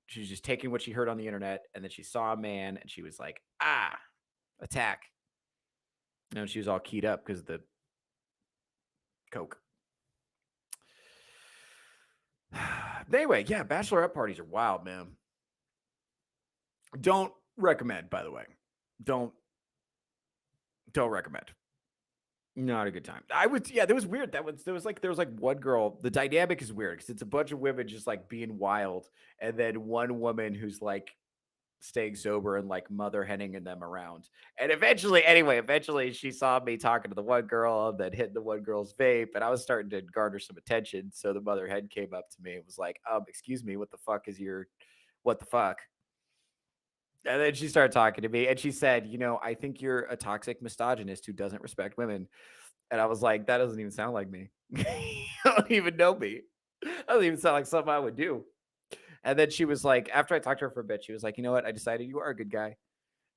She was just taking what she heard on the internet, and then she saw a man and she was like, attack. And she was all keyed up because of the coke. Anyway, yeah, bachelorette parties are wild, man. Don't recommend, by the way. Don't recommend. Not a good time. That was weird. There was like one girl. The dynamic is weird because it's a bunch of women just like being wild, and then one woman who's like staying sober and like mother henning them around. And eventually she saw me talking to the one girl and then hitting the one girl's vape, and I was starting to garner some attention. So the mother hen came up to me and was like, excuse me, what the fuck? And then she started talking to me and she said, I think you're a toxic misogynist who doesn't respect women. And I was like, that doesn't even sound like me. You don't even know me. That doesn't even sound like something I would do. And then she was like, after I talked to her for a bit, she was like, you know what? I decided you are a good guy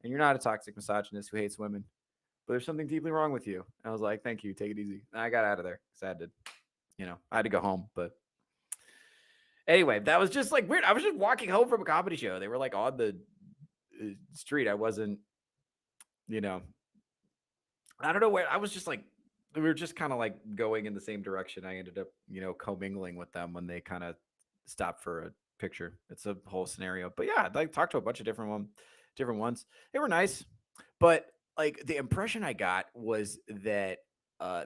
and you're not a toxic misogynist who hates women, but there's something deeply wrong with you. And I was like, thank you. Take it easy. And I got out of there because I had to go home. But anyway, that was just like weird. I was just walking home from a comedy show. They were like on the street. I wasn't, I don't know where. I was just like, we were just kind of like going in the same direction. I ended up, commingling with them when they kind of stopped for a picture. It's a whole scenario. But yeah, I talked to a bunch of different ones. They were nice, but like the impression I got was that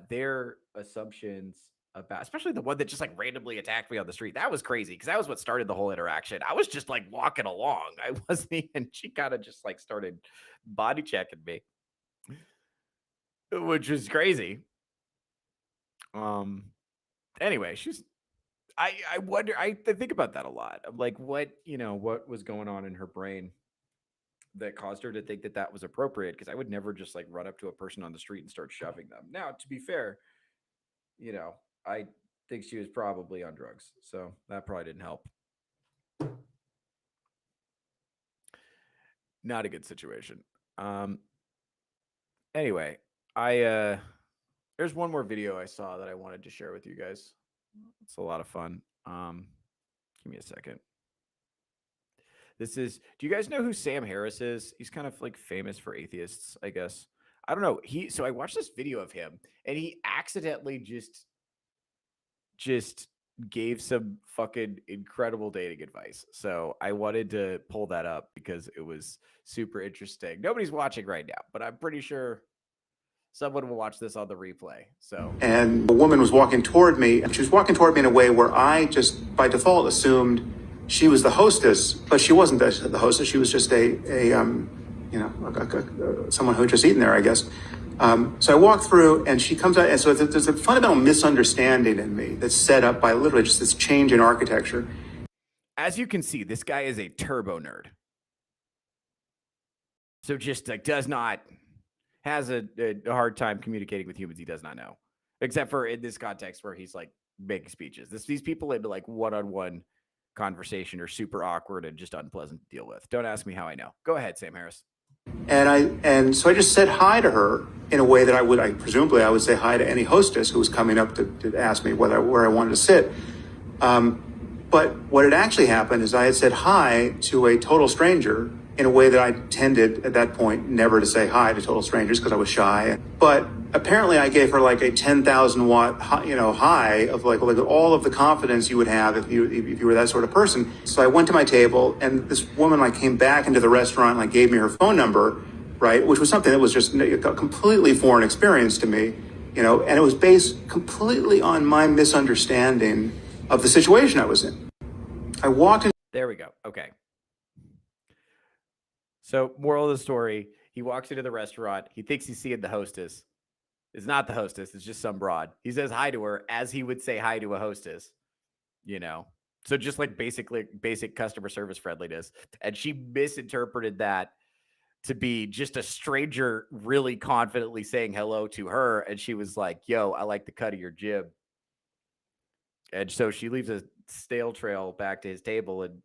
their assumptions about, especially the one that just like randomly attacked me on the street, that was crazy because that was what started the whole interaction. I was just like walking along. I wasn't even, she kind of just like started body checking me, which was crazy. Anyway, I wonder, I think about that a lot. I'm like, what was going on in her brain that caused her to think that that was appropriate? Because I would never just like run up to a person on the street and start shoving them. Now, to be fair, I think she was probably on drugs, so that probably didn't help. Not a good situation. Anyway, there's one more video I saw that I wanted to share with you guys. It's a lot of fun. Give me a second. Do you guys know who Sam Harris is? He's kind of like famous for atheists, I guess. I don't know. So I watched this video of him and he accidentally just gave some fucking incredible dating advice. So I wanted to pull that up because it was super interesting. Nobody's watching right now, but I'm pretty sure someone will watch this on the replay. So, and a woman was walking toward me, and she was walking toward me in a way where I just by default assumed she was the hostess, but she wasn't the hostess. She was just someone who had just eaten there, I guess. So I walk through and she comes out, and so there's a fundamental misunderstanding in me that's set up by literally just this change in architecture. As you can see, this guy is a turbo nerd. So just like has a hard time communicating with humans he does not know, except for in this context where he's like making speeches. These people into like one-on-one conversation are super awkward and just unpleasant to deal with. Don't ask me how I know. Go ahead, Sam Harris. And so I just said hi to her in a way that I would say hi to any hostess who was coming up to ask me where I wanted to sit. But what had actually happened is I had said hi to a total stranger in a way that I tended at that point never to say hi to total strangers because I was shy. But apparently I gave her like a 10,000 watt, high of like all of the confidence you would have if you were that sort of person. So I went to my table, and this woman like came back into the restaurant and like gave me her phone number, right? Which was something that was just a completely foreign experience to me, and it was based completely on my misunderstanding of the situation I was in. I walked in. There we go. Okay. So moral of the story, he walks into the restaurant. He thinks he's seeing the hostess. It's not the hostess. It's just some broad. He says hi to her as he would say hi to a hostess, you know? So just like basic customer service friendliness. And she misinterpreted that to be just a stranger really confidently saying hello to her. And she was like, yo, I like the cut of your jib. And so she leaves a stale trail back to his table and,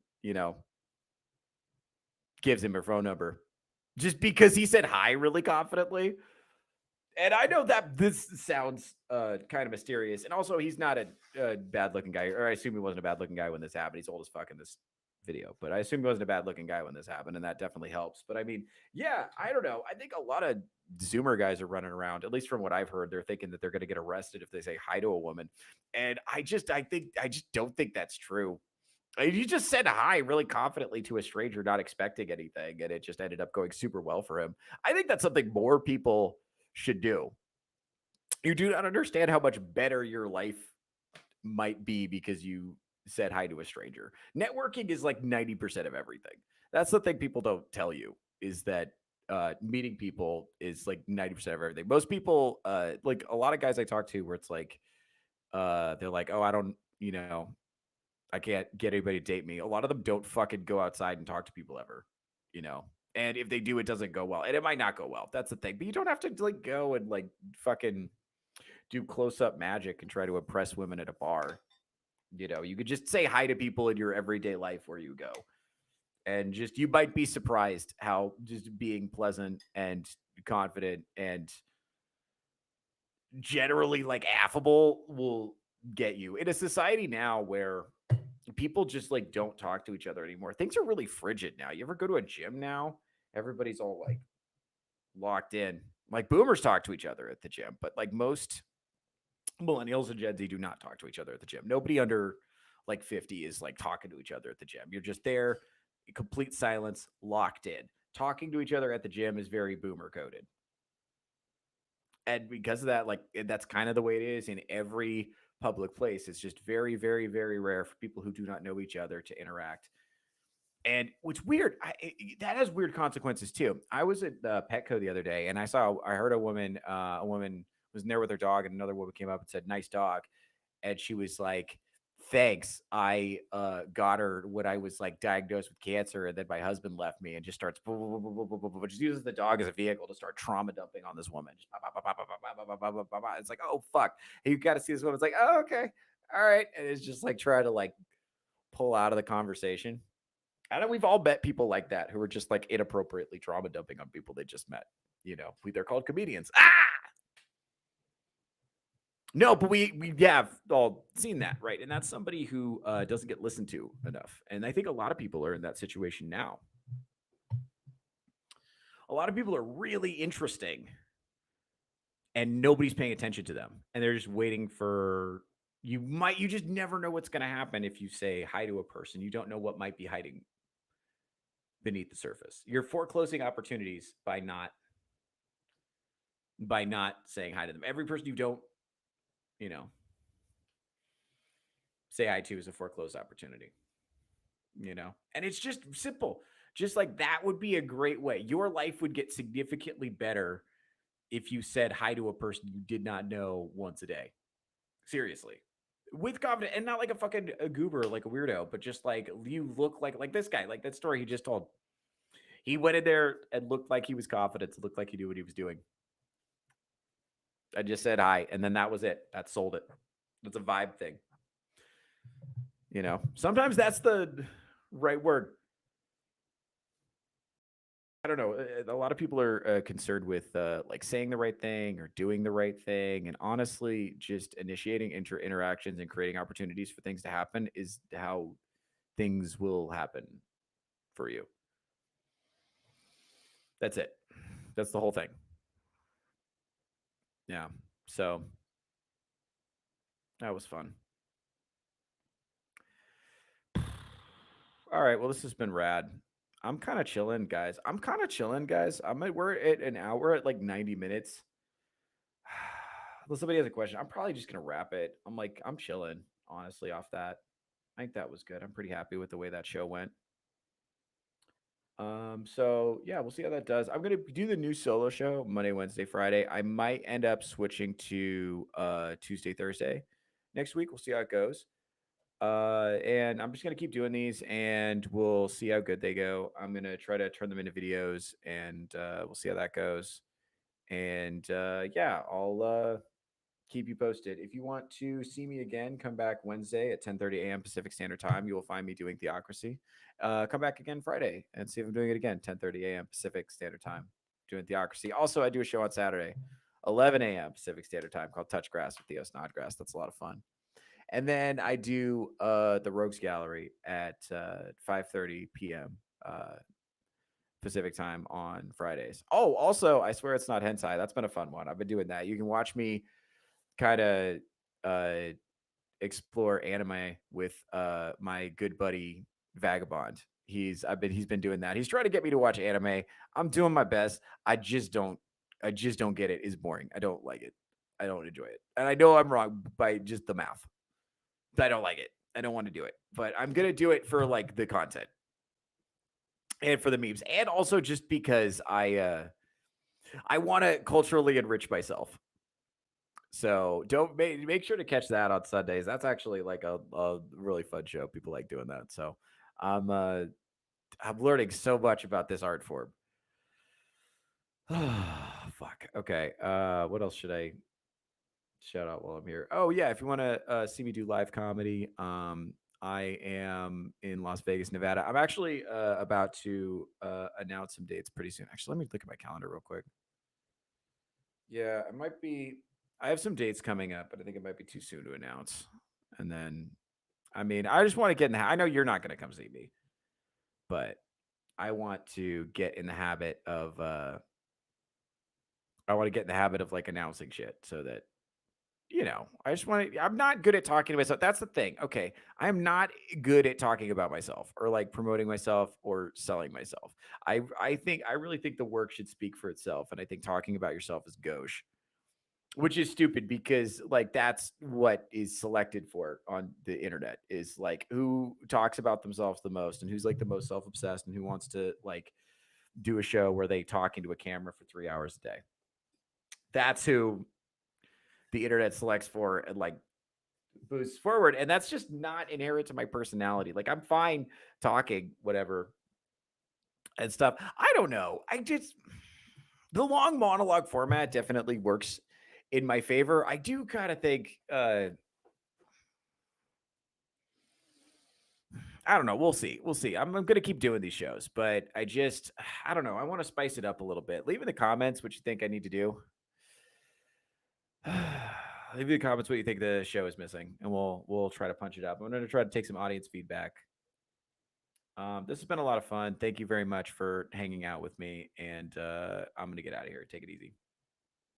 gives him her phone number just because he said hi really confidently. And I know that this sounds kind of mysterious. And also, he's not a bad-looking guy. Or I assume he wasn't a bad-looking guy when this happened. He's old as fuck in this video. But I assume he wasn't a bad-looking guy when this happened, and that definitely helps. But I mean, yeah, I don't know. I think a lot of Zoomer guys are running around, at least from what I've heard. They're thinking that they're going to get arrested if they say hi to a woman. And I just don't think that's true. You just said hi really confidently to a stranger, not expecting anything, and it just ended up going super well for him. I think that's something more people should do. You do not understand how much better your life might be because you said hi to a stranger. Networking is like 90% of everything. That's the thing people don't tell you, is that meeting people is like 90% of everything. Most people, like a lot of guys I talk to where it's like, they're like, oh, I can't get anybody to date me. A lot of them don't fucking go outside and talk to people ever, And if they do, it doesn't go well. And it might not go well. That's the thing. But you don't have to like go and like fucking do close-up magic and try to impress women at a bar. You could just say hi to people in your everyday life where you go. And just you might be surprised how just being pleasant and confident and generally like affable will get you in a society now where people just like don't talk to each other anymore. Things are really frigid now. You ever go to a gym now? Everybody's all like locked in. Like boomers talk to each other at the gym, but like most millennials and Gen Z do not talk to each other at the gym. Nobody under like 50 is like talking to each other at the gym. You're just there, complete silence, locked in. Talking to each other at the gym is very boomer coded. And because of that, like that's kind of the way it is in every public place. It's just very, very, very rare for people who do not know each other to interact. And what's weird, that has weird consequences too. I was at Petco the other day, and I heard a woman was in there with her dog, and another woman came up and said, "Nice dog," and she was like, "Thanks, I got her when I was like diagnosed with cancer, and then my husband left me," and just starts, just uses the dog as a vehicle to start trauma dumping on this woman. Just, it's like, oh fuck, and you got to see this woman. It's like, oh okay, all right, and it's just like trying to like pull out of the conversation. I know we've all met people like that who are just like inappropriately trauma dumping on people they just met. They're called comedians. No, but we have all seen that, right? And that's somebody who doesn't get listened to enough. And I think a lot of people are in that situation now. A lot of people are really interesting and nobody's paying attention to them. And they're just waiting for you just never know what's going to happen if you say hi to a person. You don't know what might be hiding beneath the surface. You're foreclosing opportunities by not saying hi to them. Every person you don't, say hi to is a foreclosed opportunity. And it's just simple. Just like that would be a great way. Your life would get significantly better if you said hi to a person you did not know once a day. Seriously. With confidence, and not like a goober, like a weirdo, but just like you look like this guy, like that story he just told. He went in there and looked like he was confident, looked like he knew what he was doing. I just said hi, and then that was it. That sold it. It's a vibe thing. Sometimes that's the right word. I don't know. A lot of people are concerned with like saying the right thing or doing the right thing. And honestly, just initiating interactions and creating opportunities for things to happen is how things will happen for you. That's it. That's the whole thing. Yeah. So that was fun. All right. Well, this has been rad. I'm kind of chilling, guys. We're at an hour at like 90 minutes. Unless somebody has a question, I'm probably just going to wrap it. I'm chilling, honestly, off that. I think that was good. I'm pretty happy with the way that show went. So yeah, we'll see how that does. I'm gonna do the new solo show Monday, Wednesday, Friday. I might end up switching to Tuesday, Thursday next week. We'll see how it goes. And I'm just gonna keep doing these, and we'll see how good they go. I'm gonna try to turn them into videos, and we'll see how that goes. And yeah, I'll keep you posted. If you want to see me again, come back Wednesday at 10:30 a.m. Pacific Standard Time. You will find me doing Theocracy. Come back again Friday and see if I'm doing it again, 10:30 a.m. Pacific Standard Time, doing Theocracy. Also, I do a show on Saturday, 11 a.m. Pacific Standard Time, called Touch Grass with Theo Snodgrass. That's a lot of fun. And then I do the Rogues Gallery at 5:30 p.m. Pacific time on Fridays. Oh, also, I swear it's not hentai. That's been a fun one. I've been doing that. You can watch me kind of uh, explore anime with my good buddy Vagabond. He's been doing that. He's trying to get me to watch anime. I'm doing my best. I just don't get it. It's boring. I don't like it. I don't enjoy it. And I know I'm wrong by just the math. I don't like it. I don't want to do it. But I'm gonna do it for like the content and for the memes, and also just because I want to culturally enrich myself. So don't make sure to catch that on Sundays. That's actually like a really fun show. People like doing that. So I'm learning so much about this art form. Fuck. Okay. What else should I shout out while I'm here? Oh yeah, if you want to see me do live comedy, I am in Las Vegas, Nevada. I'm actually about to announce some dates pretty soon. Actually, let me look at my calendar real quick. Yeah, it might be. I have some dates coming up, but I think it might be too soon to announce. And then, I mean, I just want to get in the. I know you're not going to come see me, but I want to get in the habit of. I want to get in the habit of like announcing shit so that I just want to. I'm not good at talking to myself. That's the thing. Okay, I'm not good at talking about myself or like promoting myself or selling myself. I really think the work should speak for itself, and I think talking about yourself is gauche. Which is stupid because like that's what is selected for on the internet is like who talks about themselves the most and who's like the most self-obsessed and who wants to like do a show where they talk into a camera for 3 hours a day. That's who the internet selects for and like boosts forward. And that's just not inherent to my personality. Like I'm fine talking, whatever, and stuff. I don't know. The long monologue format definitely works in my favor. I do kind of think I don't know. We'll see. We'll see. I'm going to keep doing these shows, but I don't know. I want to spice it up a little bit. Leave in the comments what you think I need to do. Leave in the comments what you think the show is missing, and we'll try to punch it up. I'm going to try to take some audience feedback. This has been a lot of fun. Thank you very much for hanging out with me, and I'm going to get out of here. Take it easy.